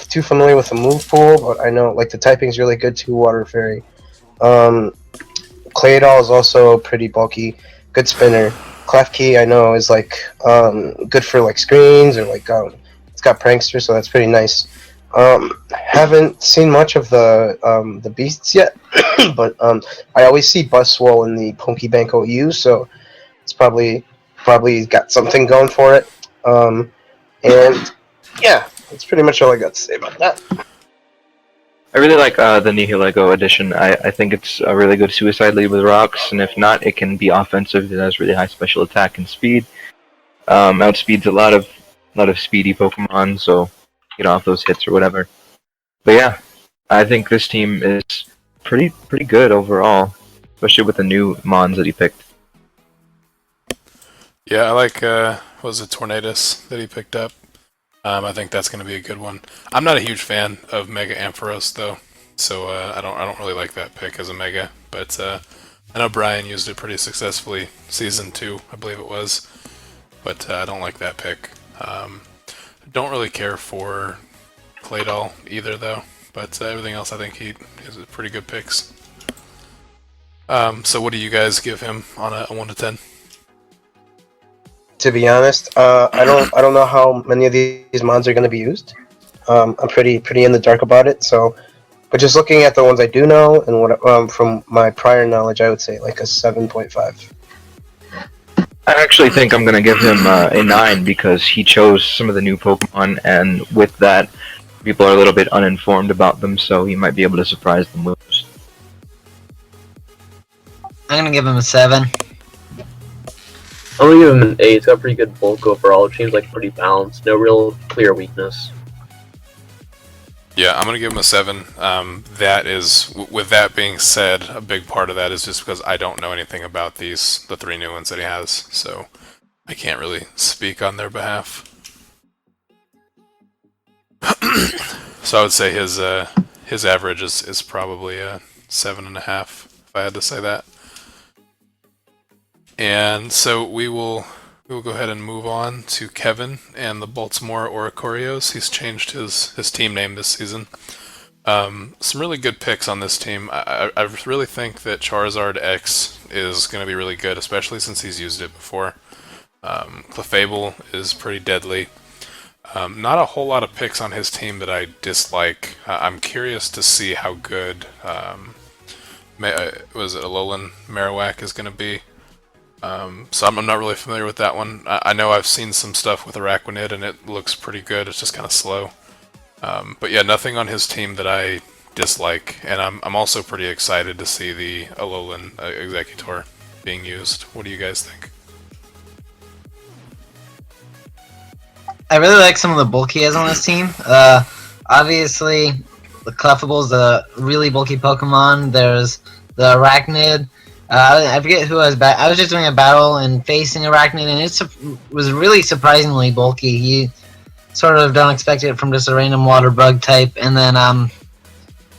too familiar with the move pool, but I know the typing's really good too. Water Fairy. Claydol is also pretty bulky. Good spinner. Klefki I know is good for screens or it's got Prankster, so that's pretty nice. Haven't seen much of the beasts yet, but I always see Buzzwole in the Pokebank OU, so it's probably got something going for it. And yeah, that's pretty much all I got to say about that. I really like the Nihilego edition. I think it's a really good suicide lead with rocks, and if not, it can be offensive. It has really high special attack and speed. Outspeeds a lot of speedy Pokemon, so get off those hits or whatever. But yeah, I think this team is pretty good overall, especially with the new mons that he picked. Yeah, I like was it Tornadus that he picked up? I think that's going to be a good one. I'm not a huge fan of Mega Ampharos though, so I don't really like that pick as a Mega. But I know Brian used it pretty successfully season 2, I believe it was. But I don't like that pick. Don't really care for Claydol either though. But everything else, I think he is pretty good picks. So what do you guys give him on a 1 to 10? To be honest, I don't know how many of these mons are going to be used. I'm pretty in the dark about it. So, but just looking at the ones I do know and what from my prior knowledge, I would say a 7.5. I actually think I'm going to give him a 9 because he chose some of the new Pokemon, and with that, people are a little bit uninformed about them, so he might be able to surprise them most. I'm gonna give him a 7. I'm gonna give him an 8. It's got pretty good bulk overall. It seems pretty balanced. No real clear weakness. Yeah, I'm gonna give him a 7. That is, with that being said, a big part of that is just because I don't know anything about the 3 new ones that he has, so I can't really speak on their behalf. So I would say his average is probably a 7.5 if I had to say that. And so we will go ahead and move on to Kevin and the Baltimore Oricorios. He's changed his team name this season. Some really good picks on this team. I really think that Charizard X is going to be really good, especially since he's used it before. Clefable is pretty deadly. Not a whole lot of picks on his team that I dislike. I'm curious to see how good was it Alolan Marowak is going to be. So I'm not really familiar with that one. I know I've seen some stuff with Araquanid and it looks pretty good. It's just kind of slow. But yeah, nothing on his team that I dislike. And I'm also pretty excited to see the Alolan Executor being used. What do you guys think? I really like some of the bulk he has on his team. Obviously, the Clefable's a really bulky Pokemon. There's the Arachnid. I forget who I was I was just doing a battle and facing Arachnid, and it was really surprisingly bulky. He sort of don't expect it from just a random water bug type, and then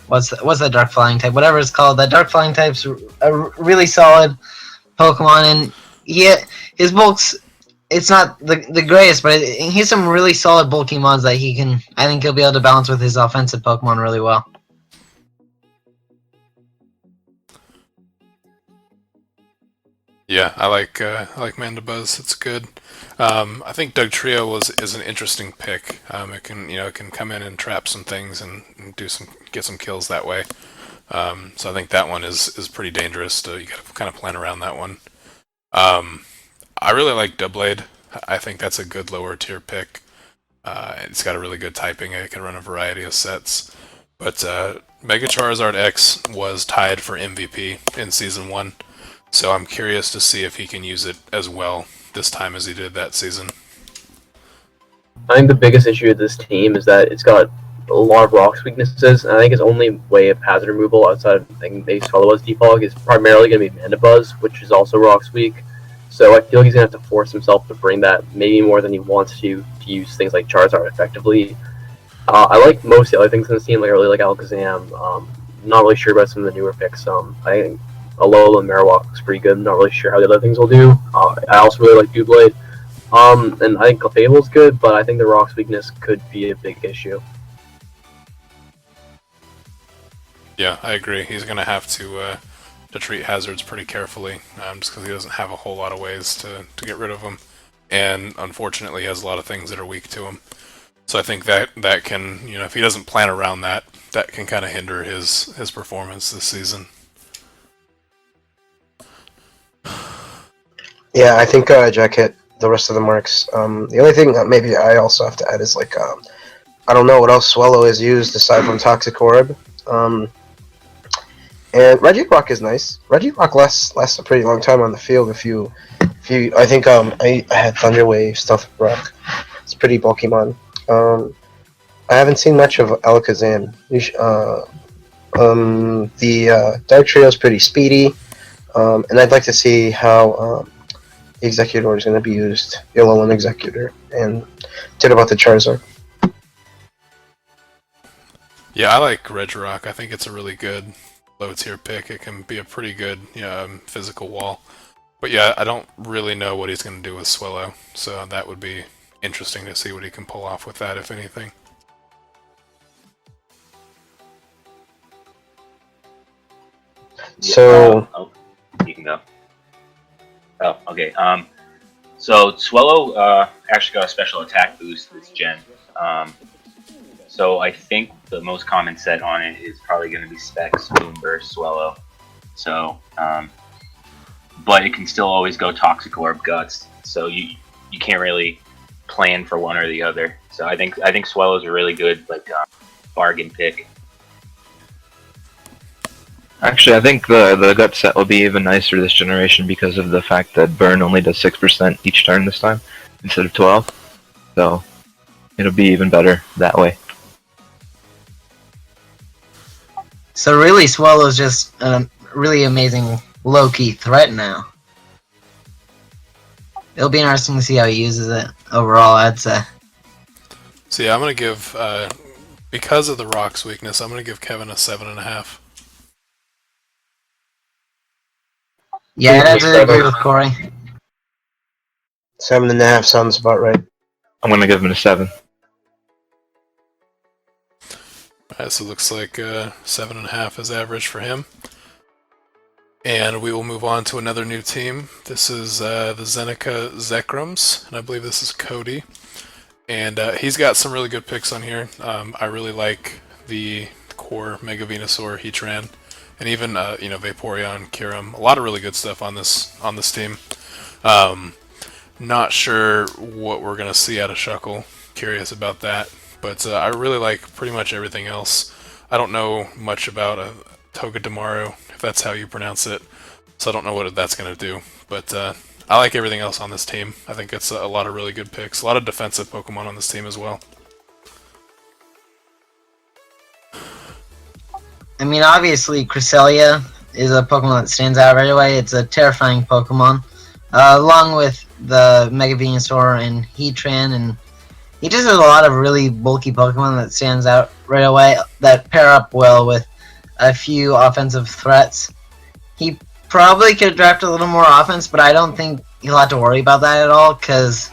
what's that dark flying type? Whatever it's called. That dark flying type's a really solid Pokemon, and his bulks. It's not the greatest, but he has some really solid bulky mons that I think he'll be able to balance with his offensive Pokemon really well. Yeah, I like Mandibuzz. It's good. I think Dugtrio is an interesting pick. It can come in and trap some things and get some kills that way. So I think that one is pretty dangerous. You got to kind of plan around that one. I really like Doublade. I think that's a good lower tier pick. It's got a really good typing. It can run a variety of sets. But Mega Charizard X was tied for MVP in Season 1. So I'm curious to see if he can use it as well this time as he did that season. I think the biggest issue with this team is that it's got a lot of rocks weaknesses, and I think his only way of hazard removal outside of base Follow-Us Defog is primarily going to be Mandibuzz, which is also rocks weak. So I feel like he's going to have to force himself to bring that maybe more than he wants to use things like Charizard effectively. I like most of the other things in this team. Like I really like Alakazam. Not really sure about some of the newer picks. I think Alola and Marowak looks pretty good. Not really sure how the other things will do. I also really like Doublade. And I think Clefable's good, but I think the rocks weakness could be a big issue. Yeah, I agree. He's going to have to treat hazards pretty carefully, just because he doesn't have a whole lot of ways to get rid of them. And unfortunately, he has a lot of things that are weak to him. So I think that can, if he doesn't plan around that can kind of hinder his performance this season. Yeah, I think Jack hit the rest of the marks. The only thing that maybe I also have to add is I don't know what else Swallow is used aside from Toxic Orb. And Regirock is nice. Regirock lasts a pretty long time on the field. I think I had Thunder Wave, Stealth Rock. It's a pretty bulky mon. I haven't seen much of Alakazam. The Dark Trio is pretty speedy, and I'd like to see how the Executor is going to be used. The Alolan Executor, and did about the Charizard. Yeah, I like Regirock. I think it's a really good low tier pick. It can be a pretty good physical wall. But yeah, I don't really know what he's going to do with Swallow, so that would be interesting to see what he can pull off with that, if anything. So you can go. Oh, okay. So Swallow actually got a special attack boost this gen. So I think the most common set on it is probably going to be Specs, Moonburst, Swallow. So, but it can still always go Toxic Orb, Guts. So you can't really plan for one or the other. So I think Swallow's a really good bargain pick. Actually, I think the gut set will be even nicer this generation because of the fact that burn only does 6% each turn this time instead of 12. So it'll be even better that way. So really, Swallow's just a really amazing low-key threat now. It'll be interesting to see how he uses it overall, I'd say. So yeah, I'm going to give, because of the Rock's weakness, I'm going to give Kevin a 7.5. Yeah, I'd have to agree 7. with Corey. 7.5 sounds about right. I'm gonna give him a 7. Alright, so it looks like 7.5 is average for him. And we will move on to another new team. This is the Zeneca Zekrums, and I believe this is Cody. And he's got some really good picks on here. I really like the core Mega Venusaur, Heatran, and even Vaporeon, Kyurem. A lot of really good stuff on this team. Not sure what we're gonna see out of Shuckle. Curious about that, but I really like pretty much everything else. I don't know much about Togedemaru, if that's how you pronounce it, so I don't know what that's gonna do. But I like everything else on this team. I think it's a lot of really good picks. A lot of defensive Pokemon on this team as well. I mean, obviously, Cresselia is a Pokemon that stands out right away. It's a terrifying Pokemon, along with the Mega Venusaur and Heatran, and he just has a lot of really bulky Pokemon that stands out right away that pair up well with a few offensive threats. He probably could draft a little more offense, but I don't think he'll have to worry about that at all because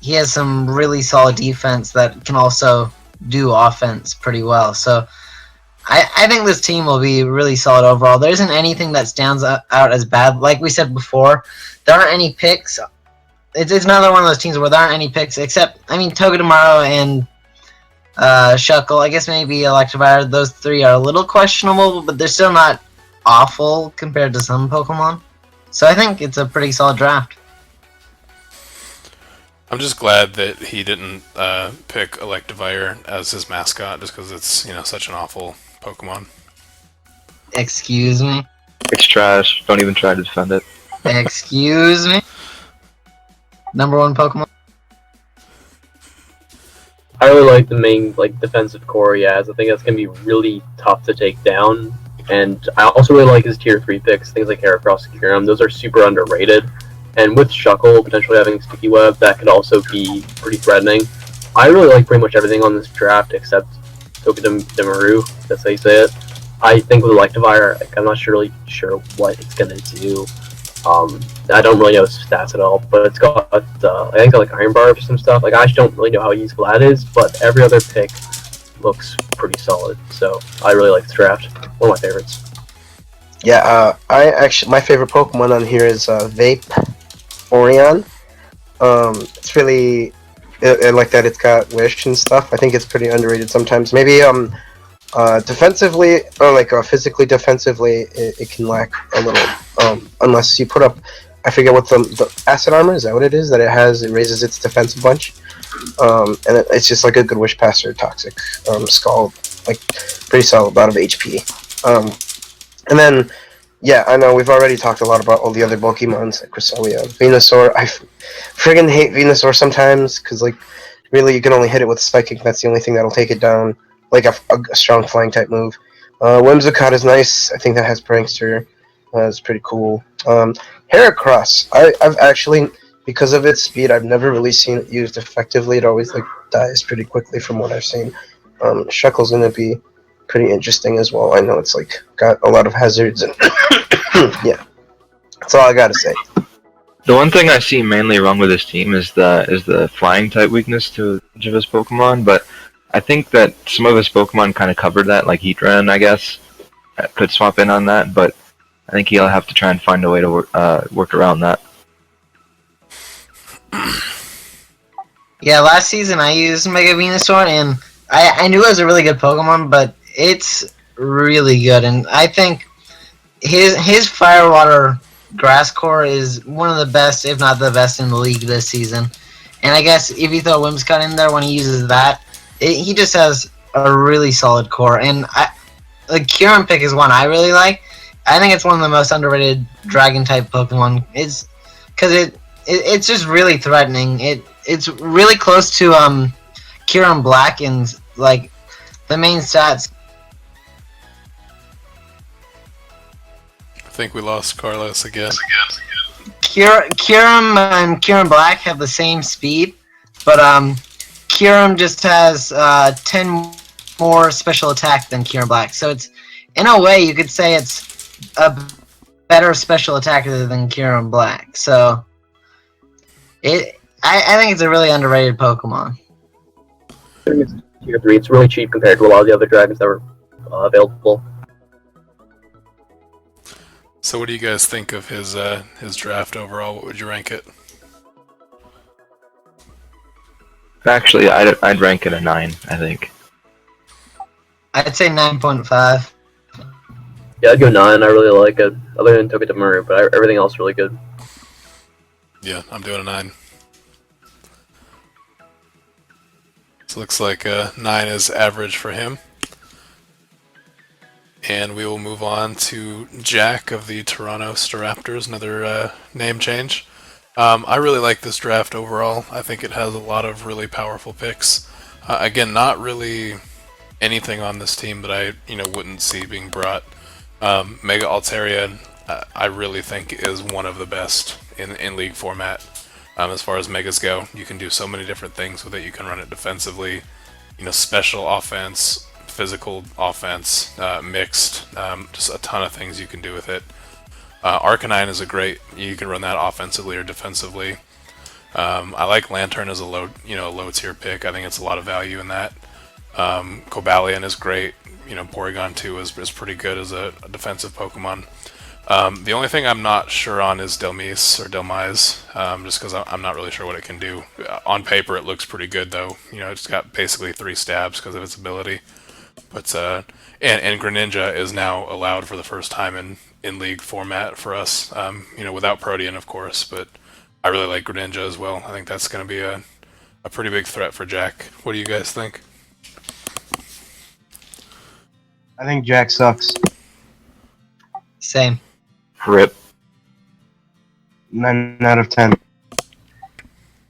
he has some really solid defense that can also do offense pretty well. So I think this team will be really solid overall. There isn't anything that stands out as bad. Like we said before, there aren't any picks. It's another one of those teams where there aren't any picks except, I mean, Togedemaru and Shuckle. I guess maybe Electivire. Those three are a little questionable, but they're still not awful compared to some Pokemon. So I think it's a pretty solid draft. I'm just glad that he didn't pick Electivire as his mascot, just because it's such an awful Pokemon. Excuse me? It's trash. Don't even try to defend it. Excuse me? Number one Pokemon? I really like the main defensive core he has. I think that's gonna be really tough to take down. And I also really like his tier 3 picks, things like Heracross and Kyurem. Those are super underrated. And with Shuckle potentially having Sticky Web, that could also be pretty threatening. I really like pretty much everything on this draft except Togedemaru, that's how you say it. I think with Electivire, I'm not really sure what it's gonna do. I don't really know its stats at all, but it's got I think it's got like Iron Bar or some stuff. Like I just don't really know how useful that is, but every other pick looks pretty solid. So I really like this draft. One of my favorites. Yeah, my favorite Pokemon on here is Vaporeon. It's really I like that it's got Wish and stuff. I think it's pretty underrated sometimes. Maybe defensively or physically defensively, it can lack a little. Unless you put up, I forget what the acid armor is. That what it is? That it has? It raises its defense a bunch. And it's just like a good Wish Passer, Toxic, Scald, like pretty solid amount of HP. And then, yeah, I know we've already talked a lot about all the other Pokemons like Cresselia, Venusaur. I friggin' hate Venusaur sometimes because like really you can only hit it with Psychic. That's the only thing that'll take it down. Like a strong flying type move. Whimsicott is nice. I think that has Prankster. It's pretty cool. Heracross. I've actually, because of its speed, I've never really seen it used effectively. It always dies pretty quickly from what I've seen. Shuckle's gonna be pretty interesting as well. I know it's got a lot of hazards and yeah. That's all I gotta say. The one thing I see mainly wrong with this team is the flying type weakness to each of his Pokemon, but I think that some of his Pokemon kind of covered that, like Heatran, I guess, could swap in on that, but I think he'll have to try and find a way to work around that. Yeah, last season I used Mega Venusaur, and I knew it was a really good Pokemon, but it's really good, and I think his Fire Water Grass Core is one of the best, if not the best, in the league this season. And I guess if you throw Whimsicott in there when he uses that, he just has a really solid core. And the Kyurem pick is one I really like. I think it's one of the most underrated Dragon-type Pokemon. It's because it's just really threatening. It's really close to Kyurem Black and like the main stats. I think we lost Carlos again. Kyurem and Kyurem Black have the same speed, but Kyurem just has 10 more special attack than Kyurem Black. So it's, in a way, you could say it's a better special attacker than Kieran Black. So I think it's a really underrated Pokemon. I think it's tier 3. It's really cheap compared to a lot of the other dragons that were available. So, what do you guys think of his draft overall? What would you rank it? Actually, I'd rank it a 9, I think. I'd say 9.5. Yeah, I'd go 9. I really like it. Other than Togedemaru, but everything else really good. Yeah, I'm doing a 9. So looks like 9 is average for him. And we will move on to Jack of the Toronto Staraptors, another name change. I really like this draft overall. I think it has a lot of really powerful picks. Again, not really anything on this team that I wouldn't see being brought. Mega Altaria, I really think is one of the best in League format. As far as Megas go, you can do so many different things with it. You can run it defensively, special offense, physical offense, mixed, just a ton of things you can do with it. Arcanine is you can run that offensively or defensively. I like Lantern as a low tier pick. I think it's a lot of value in that. Cobalion is great. Porygon 2 is pretty good as a defensive Pokemon. The only thing I'm not sure on is Delmise or Delmise, just because I'm not really sure what it can do. On paper, it looks pretty good, though. It's got basically 3 stabs because of its ability. But and Greninja is now allowed for the first time in League format for us. Without Protean, of course, but I really like Greninja as well. I think that's going to be a pretty big threat for Jack. What do you guys think? I think Jack sucks. Same. Rip. 9 out of 10.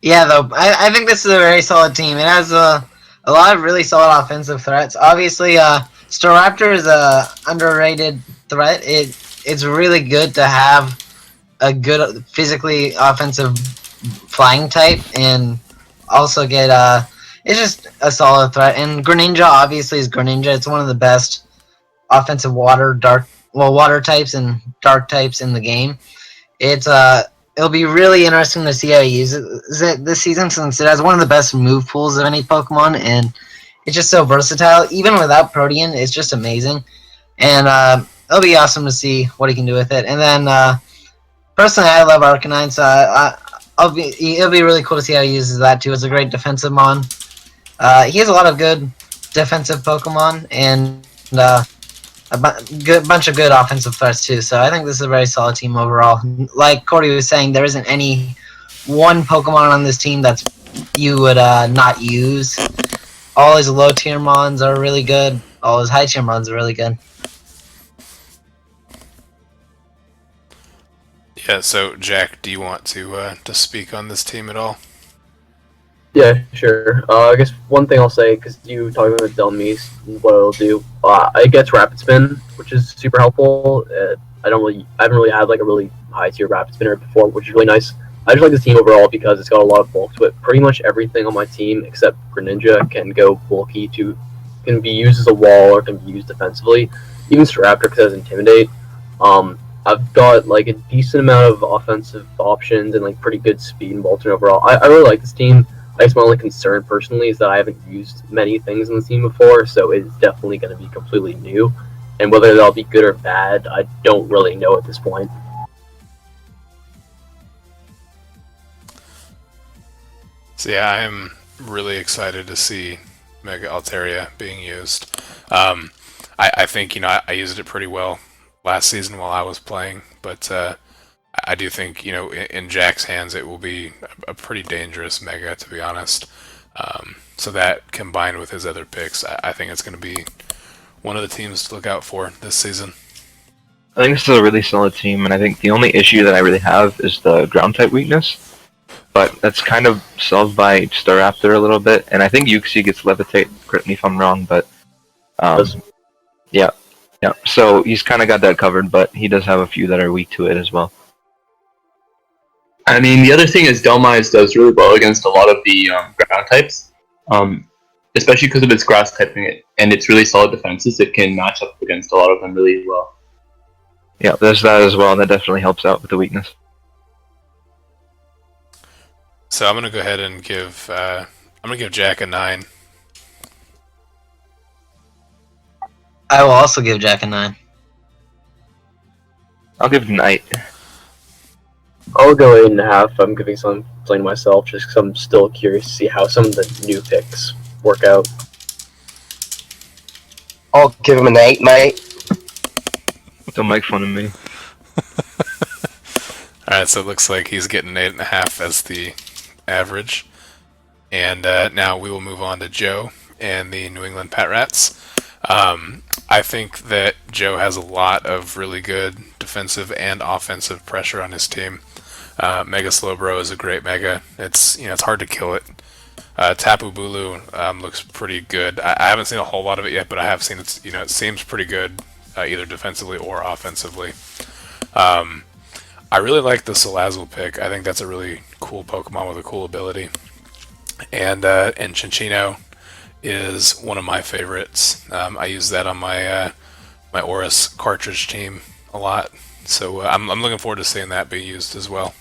Yeah, though, I think this is a very solid team. It has a lot of really solid offensive threats. Obviously, Staraptor is a underrated threat. It's really good to have a good physically offensive flying type, and also get it's just a solid threat. And Greninja obviously is Greninja. It's one of the best offensive water types and dark types in the game. It'll be really interesting to see how he uses it this season, since it has one of the best move pools of any Pokemon, and it's just so versatile. Even without Protean, it's just amazing. And it'll be awesome to see what he can do with it. And then, personally, I love Arcanine, so it'll be really cool to see how he uses that too. It's a great defensive mon. He has a lot of good defensive Pokemon, and a bunch of good offensive threats too. So I think this is a very solid team overall. Like Corey was saying, there isn't any one Pokemon on this team that's you would not use. All his low tier mons are really good. All his high tier mons are really good. Yeah. So Jack, do you want to speak on this team at all? Yeah, sure. I guess one thing I'll say, because you talking about Delmise, what it'll do, it gets Rapid Spin, which is super helpful. I haven't really had like a really high tier Rapid Spinner before, which is really nice. I just like this team overall because it's got a lot of bulk to it. Pretty much everything on my team except Greninja can go bulky can be used as a wall or can be used defensively. Even Staraptor, because it has Intimidate. I've got like a decent amount of offensive options and like pretty good speed and Bolton overall. I really like this team. I guess my only concern personally is that I haven't used many things in the team before, so it's definitely going to be completely new. And whether that'll be good or bad, I don't really know at this point. So yeah, I am really excited to see Mega Altaria being used. I think I used it pretty well last season while I was playing, but I do think, in Jack's hands, it will be a pretty dangerous Mega, to be honest. So that, combined with his other picks, I think it's going to be one of the teams to look out for this season. I think this is a really solid team, and I think the only issue that I really have is the ground type weakness. But that's kind of solved by Staraptor a little bit, and I think Uxie gets Levitate, correct me if I'm wrong, but yeah. So he's kind of got that covered, but he does have a few that are weak to it as well. I mean, the other thing is Delmise does really well against a lot of the ground types, especially because of its grass typing and its really solid defenses. It can match up against a lot of them really well. Yeah, there's that as well. That definitely helps out with the weakness. So I'm gonna go ahead and give Jack a 9. I will also give Jack a 9. I'll give it an 8. I'll go 8.5. I'm giving some playing myself just because I'm still curious to see how some of the new picks work out. I'll give him an 8, mate. Don't make fun of me. Alright, so it looks like he's getting 8.5 as the average. And now we will move on to Joe and the New England Pet Rats. I think that Joe has a lot of really good defensive and offensive pressure on his team. Mega Slowbro is a great mega. It's hard to kill it. Tapu Bulu looks pretty good. I haven't seen a whole lot of it yet, but I have seen it. It seems pretty good, either defensively or offensively. I really like the Salazzle pick. I think that's a really cool Pokemon with a cool ability. And Cinccino is one of my favorites. I use that on my my Oris cartridge team a lot. So I'm looking forward to seeing that be used as well.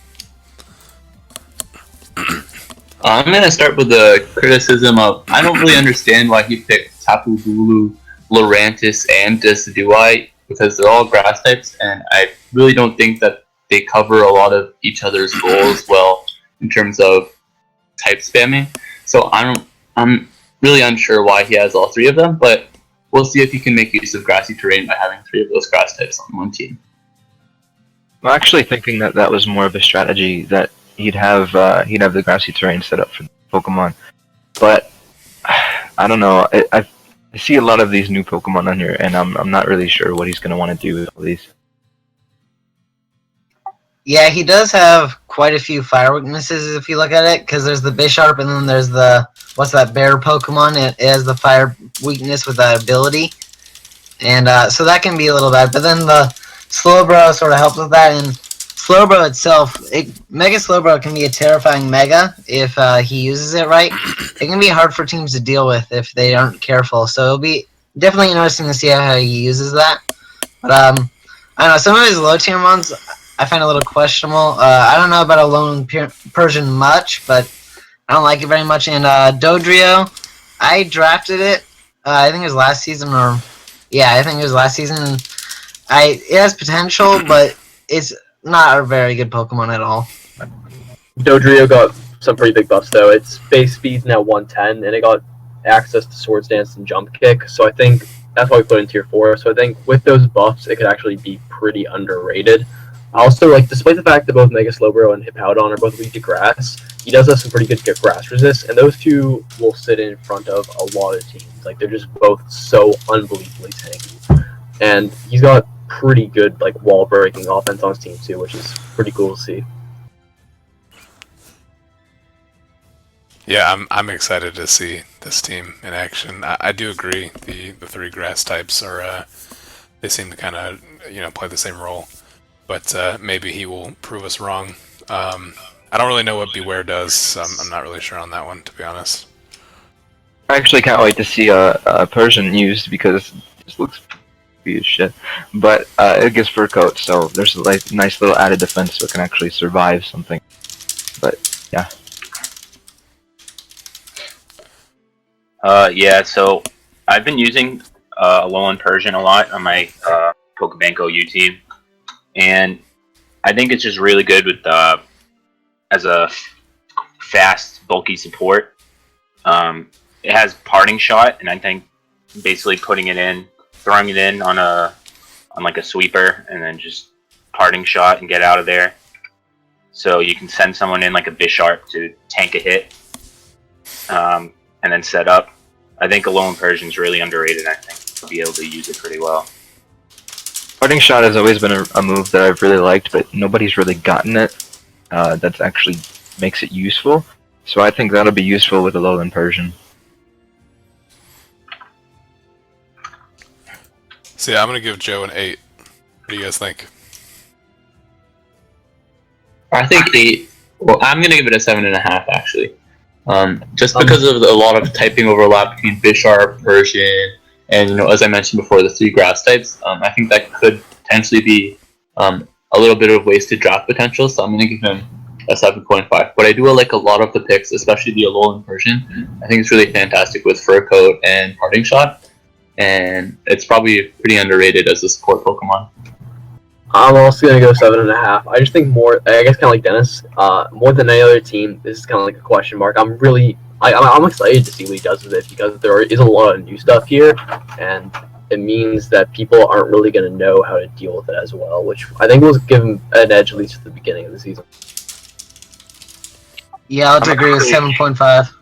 I'm going to start with the criticism of I don't really understand why he picked Tapu Bulu, Lurantis, and Decidueye because they're all grass types, and I really don't think that they cover a lot of each other's goals well in terms of type spamming. So I'm really unsure why he has all three of them, but we'll see if he can make use of grassy terrain by having three of those grass types on one team. I'm actually thinking that was more of a strategy that he'd have the grassy terrain set up for Pokemon, but I don't know. I see a lot of these new Pokemon on here, and I'm not really sure what he's going to want to do with all these. Yeah, he does have quite a few fire weaknesses if you look at it, because there's the Bisharp and then there's the, what's that bear Pokemon? It has the fire weakness with that ability. And so that can be a little bad, but then the Slowbro sort of helps with that, and Slowbro itself, Mega Slowbro can be a terrifying Mega if he uses it right. It can be hard for teams to deal with if they aren't careful, so it'll be definitely interesting to see how he uses that. But I don't know, some of his low tier ones I find a little questionable. I don't know about a lone Persian much, but I don't like it very much. And Dodrio, I drafted it, I think it was last season, or yeah, I think it was last season. It has potential, but it's not a very good Pokemon at all. Dodrio got some pretty big buffs though. Its base speed's now 110, and it got access to Swords Dance and Jump Kick. So I think that's why we put it in Tier 4. So I think with those buffs, it could actually be pretty underrated. Also, despite the fact that both Mega Slowbro and Hippowdon are both weak to grass, he does have some pretty good grass resist, and those two will sit in front of a lot of teams. They're just both so unbelievably tanky. And he's got pretty good wall breaking offense on his team too, which is pretty cool to see. Yeah, I'm excited to see this team in action. I do agree. The three grass types are they seem to kind of play the same role, but maybe he will prove us wrong. I don't really know what Beware does. So I'm not really sure on that one, to be honest. I actually can't wait to see a Persian used because it just looks as shit. But it gives fur coat, so there's a nice little added defense so it can actually survive something. But yeah. Yeah, so I've been using Alolan Persian a lot on my Pokebanco U team, and I think it's just really good with as a fast, bulky support. It has Parting Shot, and I think basically putting it in, throwing it in on a sweeper, and then just Parting Shot and get out of there. So you can send someone in like a Bisharp to tank a hit. And then set up. I think Alolan Persian's really underrated. I think I'll be able to use it pretty well. Parting Shot has always been a move that I've really liked, but nobody's really gotten it. That actually makes it useful. So I think that'll be useful with Alolan Persian. So yeah, I'm gonna give Joe an 8. What do you guys think? I think 8. Well, I'm going to give it a 7.5 actually. Just because of a lot of typing overlap between Bisharp, Persian, and as I mentioned before, the three grass types. I think that could potentially be a little bit of wasted draft potential, so I'm going to give him a 7.5. But I do like a lot of the picks, especially the Alolan version. I think it's really fantastic with Fur Coat and Parting Shot, and it's probably pretty underrated as a support Pokemon. I'm also gonna go 7.5. I just think more. I guess kind of like Dennis. More than any other team, this is kind of like a question mark. I'm excited to see what he does with it because there is a lot of new stuff here, and it means that people aren't really gonna know how to deal with it as well, which I think will give him an edge at least at the beginning of the season. Yeah, I'll agree with 7.5.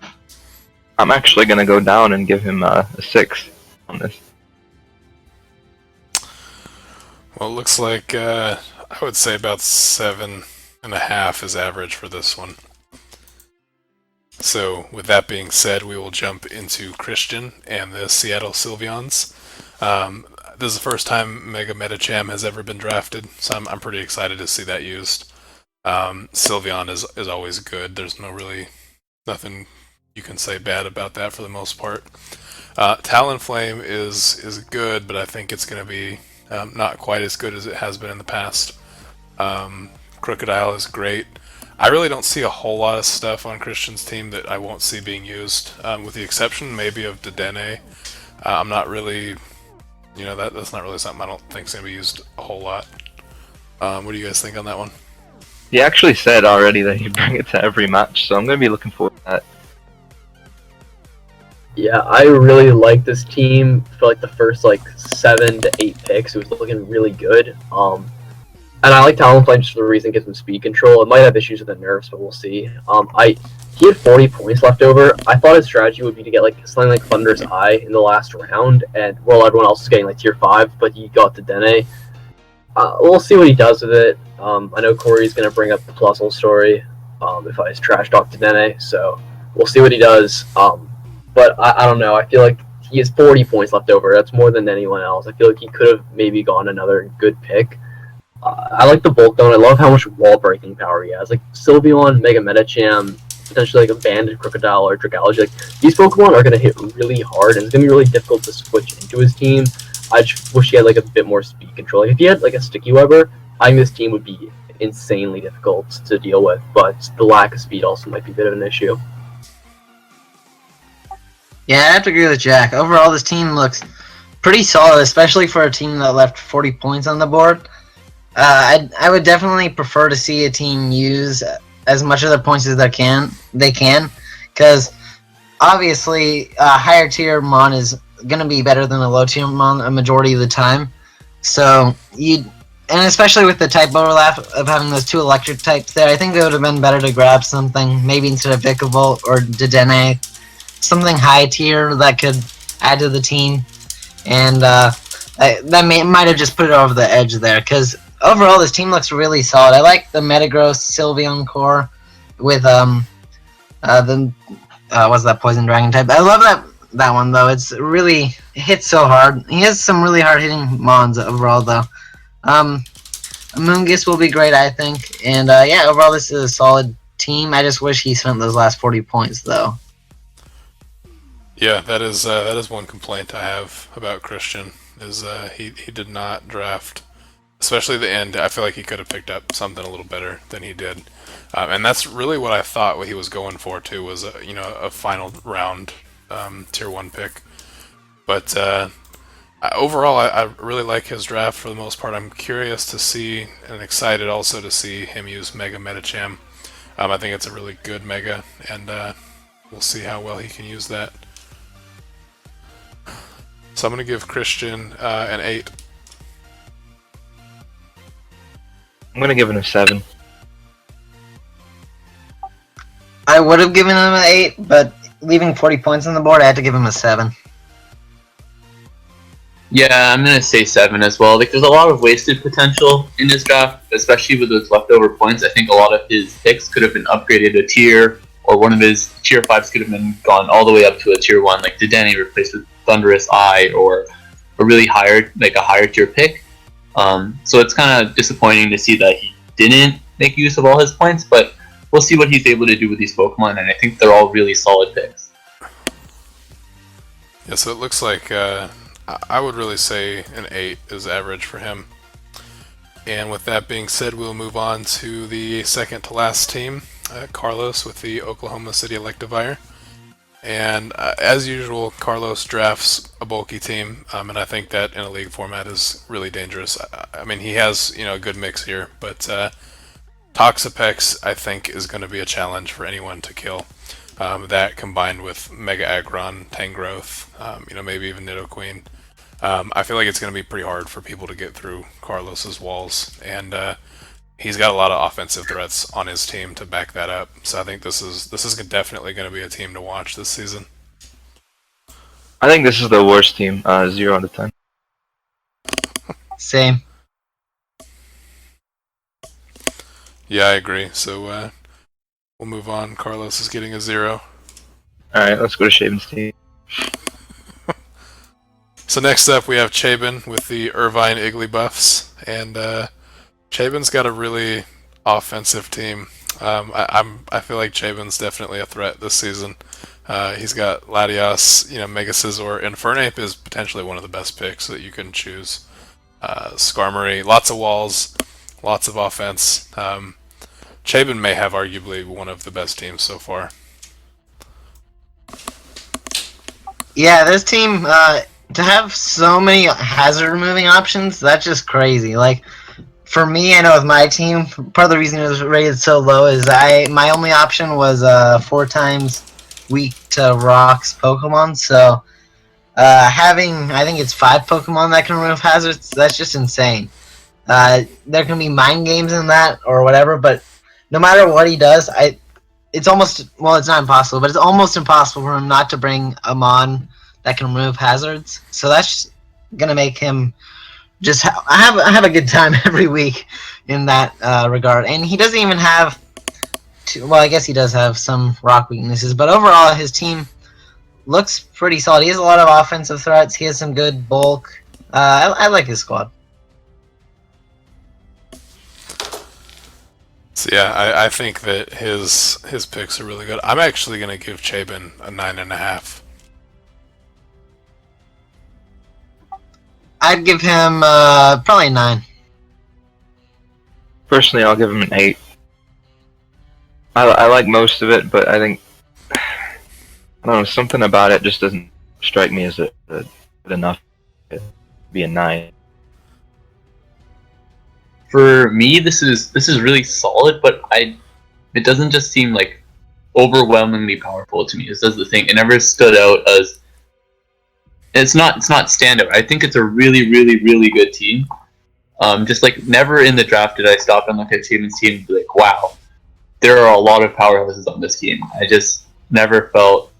I'm actually gonna go down and give him a 6 on this. Well, it looks like I would say about 7.5 is average for this one. So, with that being said, we will jump into Christian and the Seattle Sylveons. This is the first time Mega Metacham has ever been drafted, so I'm pretty excited to see that used. Sylveon is always good. There's nothing you can say bad about that for the most part. Talonflame is good, but I think it's going to be not quite as good as it has been in the past. Crocodile is great. I really don't see a whole lot of stuff on Christian's team that I won't see being used, with the exception maybe of Dedenne. I'm not really, that's not really something I don't think is going to be used a whole lot. What do you guys think on that one? He actually said already that he'd bring it to every match, so I'm going to be looking forward to that. Yeah, I really like this team for like the first 7 to 8 picks. It was looking really good. And I like Talonflame just for the reason it gives him speed control. It might have issues with the nerfs, but we'll see. He had 40 points left over. I thought his strategy would be to get something like Thunderous Eye in the last round, and everyone else is getting tier 5, but he got the Dene. We'll see what he does with it. I know Corey's going to bring up the Plusle story if I trash talk to Dene, so we'll see what he does. But I don't know. I feel like he has 40 points left over. That's more than anyone else. I feel like he could have maybe gone another good pick. I like the bulk though, and I love how much wall breaking power he has. Sylveon, Mega Metacham, potentially a Banded Crocodile or Dragology. These Pokemon are going to hit really hard, and it's going to be really difficult to switch into his team. I just wish he had a bit more speed control. If he had a Sticky Webber, I think this team would be insanely difficult to deal with, but the lack of speed also might be a bit of an issue. Yeah, I have to agree with Jack. Overall, this team looks pretty solid, especially for a team that left 40 points on the board. I would definitely prefer to see a team use as much of their points as they can, because obviously a higher tier Mon is going to be better than a low tier Mon a majority of the time. So and especially with the type overlap of having those 2 electric types there, I think it would have been better to grab something maybe instead of Vikavolt or Dedenne, something high tier that could add to the team, and that might have just put it over the edge there, because overall this team looks really solid. I like the Metagross Sylveon core with what's that Poison Dragon type. I love that one though. It hits so hard. He has some really hard hitting Mons overall though. Moongus will be great, I think, and overall this is a solid team. I just wish he spent those last 40 points though. Yeah, that is one complaint I have about Christian, is he did not draft, especially the end. I feel like he could have picked up something a little better than he did, and that's really what I thought what he was going for too, was a final round tier 1 pick. But overall, I really like his draft for the most part. I'm curious to see and excited also to see him use Mega Metacham. I think it's a really good Mega, and we'll see how well he can use that. So I'm going to give Christian an 8. I'm going to give it a 7. I would have given him an 8, but leaving 40 points on the board, I had to give him a 7. Yeah, I'm gonna say 7 as well. There's a lot of wasted potential in this draft, especially with those leftover points. I think a lot of his picks could have been upgraded a tier, or one of his tier 5s could have been gone all the way up to a tier 1, like Dedenne replaced with Thunderous Eye, or a really higher tier pick. So it's kind of disappointing to see that he didn't make use of all his points, but we'll see what he's able to do with these Pokemon, and I think they're all really solid picks. Yeah, so it looks like I would really say an 8 is average for him. And with that being said, we'll move on to the second to last team, Carlos with the Oklahoma City Electivire. And as usual, Carlos drafts a bulky team, and I think that in a league format is really dangerous. I mean, he has a good mix here, but Toxapex I think is going to be a challenge for anyone to kill. That combined with Mega Aggron, Tangrowth, maybe even Nidoqueen. I feel like it's going to be pretty hard for people to get through Carlos's walls, and he's got a lot of offensive threats on his team to back that up. So I think this is definitely going to be a team to watch this season. I think this is the worst team, 0 out of 10. Same. Yeah, I agree. So we'll move on. Carlos is getting a 0. Alright, let's go to Shaven's team. So next up we have Chabin with the Irvine Igglybuffs, and Chabin's got a really offensive team. I feel like Chabin's definitely a threat this season. He's got Latios, Mega Scizor, and Fernape is potentially one of the best picks that you can choose. Skarmory, lots of walls, lots of offense. Chabin may have arguably one of the best teams so far. Yeah, this team, to have so many hazard removing options, that's just crazy. Like, for me, I know with my team, part of the reason it was rated so low is my only option was 4 times weak to rocks Pokemon. So having, I think it's 5 Pokemon that can remove hazards, that's just insane. There can be mind games in that or whatever, but no matter what he does, it's almost, well, it's not impossible, but it's almost impossible for him not to bring a Mon that can remove hazards. So that's gonna make him just I have a good time every week in that regard. And he doesn't even have well, I guess he does have some rock weaknesses, but overall his team looks pretty solid. He has a lot of offensive threats. He has some good bulk. I like his squad. So yeah, I think that his picks are really good. I'm actually gonna give Chabin a 9.5. I'd give him probably a 9. Personally, I'll give him an 8. I like most of it, but I think, I don't know, something about it just doesn't strike me as good enough to be a 9. For me, this is really solid, but it doesn't just seem like overwhelmingly powerful to me. This is the thing. It never stood out as it's not standout. I think it's a really, really, really good team. Just like never in the draft did I stop and look at Shaman's team and be like, wow, there are a lot of powerhouses on this team. I just never felt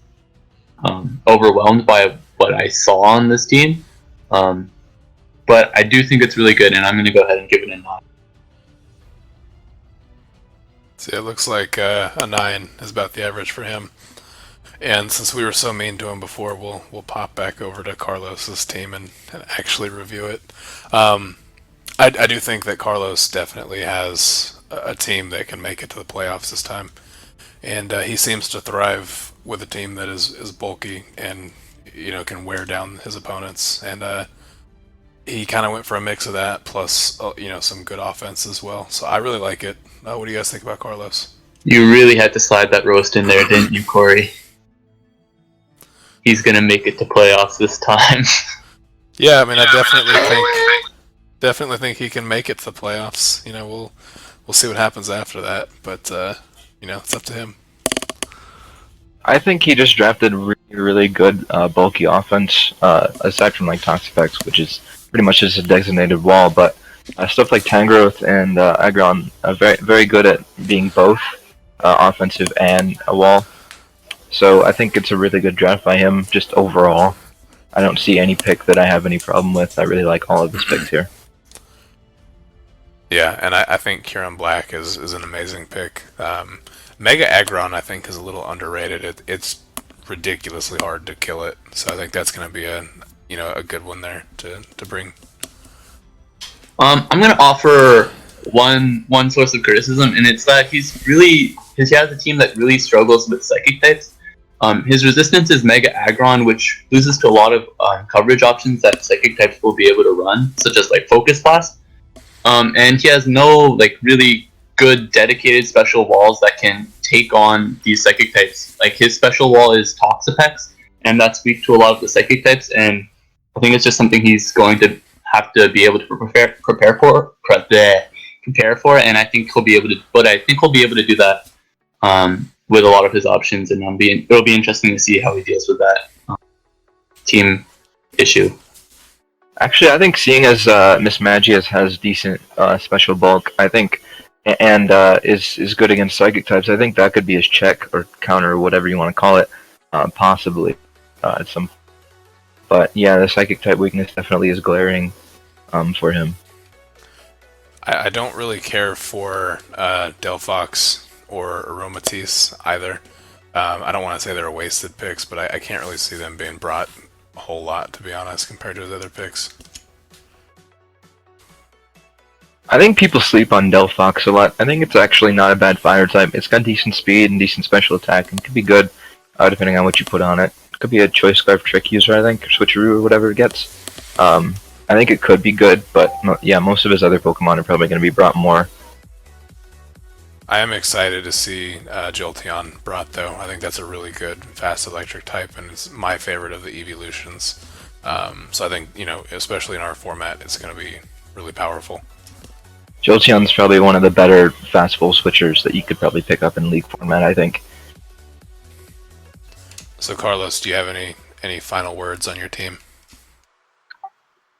overwhelmed by what I saw on this team. But I do think it's really good, and I'm going to go ahead and give it a 9. So it looks like a 9 is about the average for him. And since we were so mean to him before, we'll pop back over to Carlos's team and actually review it. I do think that Carlos definitely has a team that can make it to the playoffs this time. And he seems to thrive with a team that is bulky and can wear down his opponents. And he kind of went for a mix of that plus some good offense as well. So I really like it. What do you guys think about Carlos? You really had to slide that roast in there, didn't you, Corey? He's gonna make it to playoffs this time. Yeah, I mean, I definitely think he can make it to the playoffs. We'll see what happens after that, but it's up to him. I think he just drafted really, really good bulky offense, aside from like Toxapex, which is pretty much just a designated wall. But stuff like Tangrowth and Aggron are very, very good at being both offensive and a wall. So I think it's a really good draft by him. Just overall, I don't see any pick that I have any problem with. I really like all of his picks here. Yeah, and I think Kieran Black is an amazing pick. Mega Aggron, I think, is a little underrated. It's ridiculously hard to kill it, so I think that's going to be a good one there to bring. I'm going to offer one source of criticism, and it's that he has a team that really struggles with psychic types. His resistance is Mega Aggron, which loses to a lot of coverage options that psychic types will be able to run, such as like Focus Blast. and he has no like really good dedicated special walls that can take on these psychic types. Like his special wall is Toxapex, and that's weak to a lot of the psychic types. And I think it's just something he's going to have to be able to prepare for. And I think he'll be able to. But I think he'll be able to do that with a lot of his options, and it'll be interesting to see how he deals with that team issue. Actually, I think seeing as Miss Magius has decent special bulk, I think, and is good against psychic types, I think that could be his check or counter or whatever you want to call it, possibly at some. But yeah, the psychic type weakness definitely is glaring for him. I don't really care for Delphox or Aromatisse either. I don't want to say they're wasted picks, but I can't really see them being brought a whole lot, to be honest, compared to his other picks. I think people sleep on Delphox a lot. I think it's actually not a bad fire type. It's got decent speed and decent special attack, and could be good depending on what you put on it. Could be a choice scarf trick user, I think, or switcheroo or whatever it gets. I think it could be good, but yeah, most of his other Pokemon are probably going to be brought more. I am excited to see Jolteon brought, though. I think that's a really good fast electric type, and it's my favorite of the evolutions. So I think, especially in our format, it's going to be really powerful. Jolteon's probably one of the better fast full switchers that you could probably pick up in League format, I think. So Carlos, do you have any final words on your team?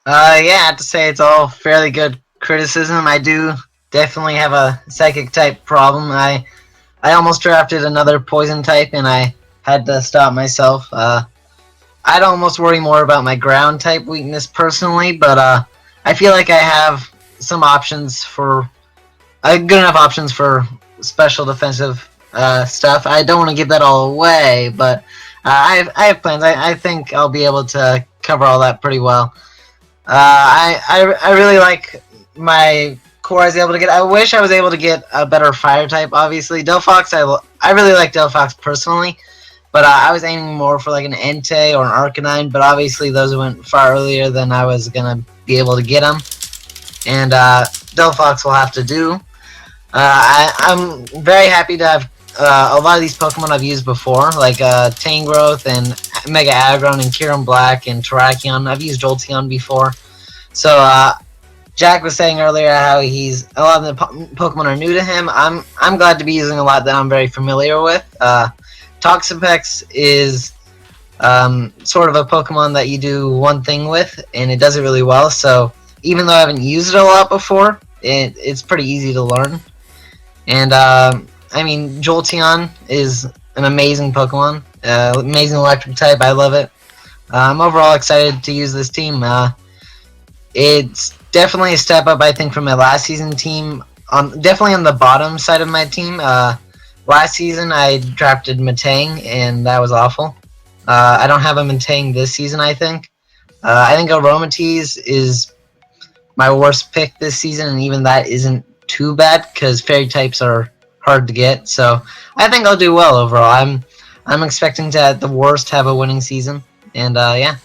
Yeah, I have to say it's all fairly good criticism. I do definitely have a psychic type problem. I almost drafted another poison type, and I had to stop myself. I'd almost worry more about my ground type weakness personally, but I feel like I have some options for good enough options for special defensive stuff. I don't want to give that all away, but I have plans. I think I'll be able to cover all that pretty well. I really like my core I was able to get. I wish I was able to get a better fire type, obviously. Delphox, I really like Delphox personally, but I was aiming more for like an Entei or an Arcanine, but obviously those went far earlier than I was going to be able to get them. And Delphox will have to do. I'm very happy to have a lot of these Pokemon I've used before, like Tangrowth and Mega Aggron and Kyurem Black and Terrakion. I've used Jolteon before. So Jack was saying earlier how a lot of the Pokemon are new to him. I'm glad to be using a lot that I'm very familiar with. Toxapex is sort of a Pokemon that you do one thing with, and it does it really well. So even though I haven't used it a lot before, it's pretty easy to learn. And Jolteon is an amazing Pokemon, amazing electric type. I love it. I'm overall excited to use this team. It's definitely a step up, I think, from my last season team. Definitely on the bottom side of my team. Last season I drafted Metang, and that was awful. I don't have a Metang this season, I think. I think Aromatisse is my worst pick this season, and even that isn't too bad because fairy types are hard to get. So I think I'll do well overall. I'm expecting to, at the worst, have a winning season, and yeah.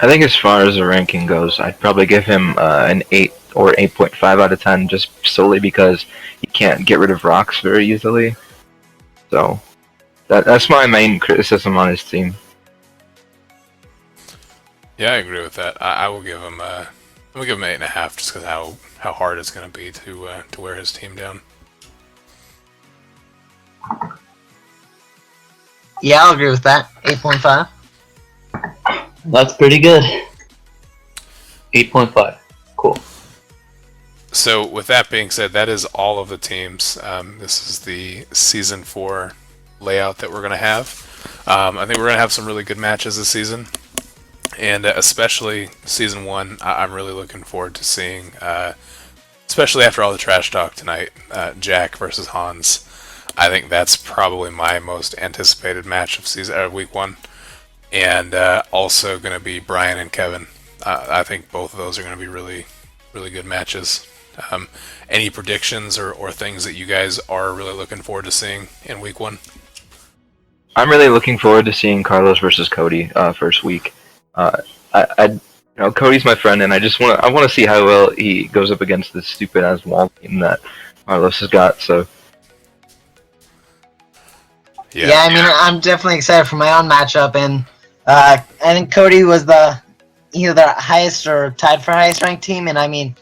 I think as far as the ranking goes, I'd probably give him an 8 or 8.5 out of 10, just solely because he can't get rid of rocks very easily. So that's my main criticism on his team. Yeah, I agree with that. I will give him I'm gonna give him 8.5 just because how hard it's gonna be to wear his team down. Yeah, I'll agree with that. 8.5. That's pretty good. 8.5. Cool. So with that being said, that is all of the teams. This is the Season 4 layout that we're going to have. I think we're going to have some really good matches this season. And especially Season 1, I'm really looking forward to seeing, especially after all the trash talk tonight, Jack versus Hans. I think that's probably my most anticipated match of Week 1. And also going to be Brian and Kevin. I think both of those are going to be really, really good matches. Any predictions or things that you guys are really looking forward to seeing in Week 1? I'm really looking forward to seeing Carlos versus Cody first week. I Cody's my friend, and I want to see how well he goes up against this stupid ass wall team that Carlos has got. So Yeah, I mean, I'm definitely excited for my own matchup, and I think Cody was either the highest or tied for highest ranked team, and I mean,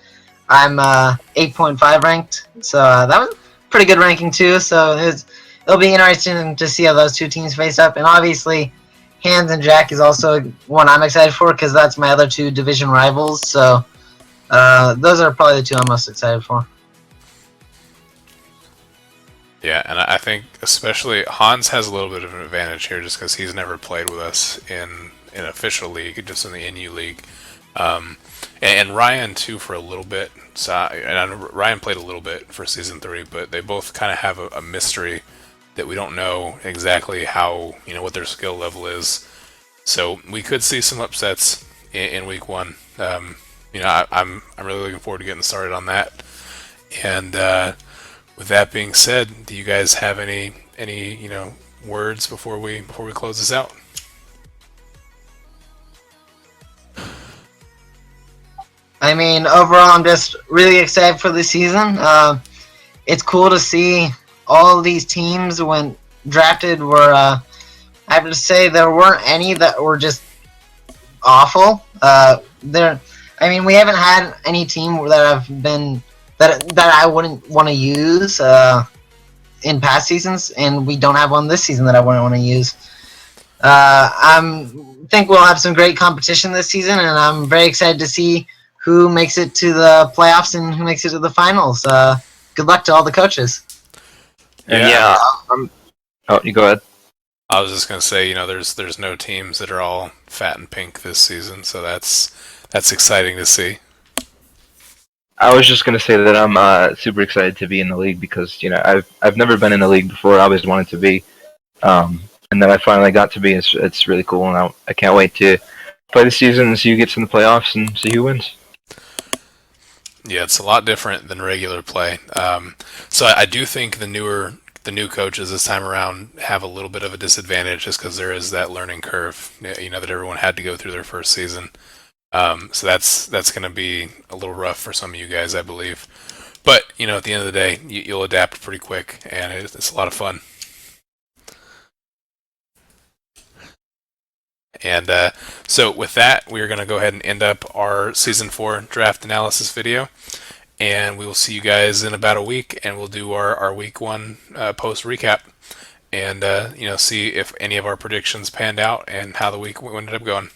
I'm 8.5 ranked, so that was pretty good ranking too. So it'll be interesting to see how those two teams face up, and obviously, Hands and Jack is also one I'm excited for because that's my other two division rivals. So those are probably the two I'm most excited for. Yeah, and I think especially Hans has a little bit of an advantage here just because he's never played with us in an official league, just in the NU league. And Ryan too for a little bit. So, and I know Ryan played a little bit for season 3, but they both kind of have a mystery that we don't know exactly how, what their skill level is. So we could see some upsets in week 1. I'm really looking forward to getting started on that. And with that being said, do you guys have any words before we close this out? I mean, overall, I'm just really excited for the season. It's cool to see all these teams when drafted were. I have to say there weren't any that were just awful. We haven't had any team that have been that I wouldn't want to use in past seasons, and we don't have one this season that I wouldn't want to use. I think we'll have some great competition this season, and I'm very excited to see who makes it to the playoffs and who makes it to the finals. Good luck to all the coaches. and oh, you go ahead. I was just gonna say, there's no teams that are all fat and pink this season, so that's exciting to see. I was just gonna say that I'm super excited to be in the league because I've never been in the league before. I always wanted to be, and then I finally got to be. It's really cool, and I can't wait to play the season and see who gets in the playoffs and see who wins. Yeah, it's a lot different than regular play. So I do think the new coaches this time around have a little bit of a disadvantage just because there is that learning curve, that everyone had to go through their first season. So that's going to be a little rough for some of you guys, I believe. But at the end of the day, you'll adapt pretty quick, and it's a lot of fun. And so with that, we are going to go ahead and end up our Season 4 draft analysis video. And we will see you guys in about a week, and we'll do our Week 1 post recap. And, see if any of our predictions panned out and how the week ended up going.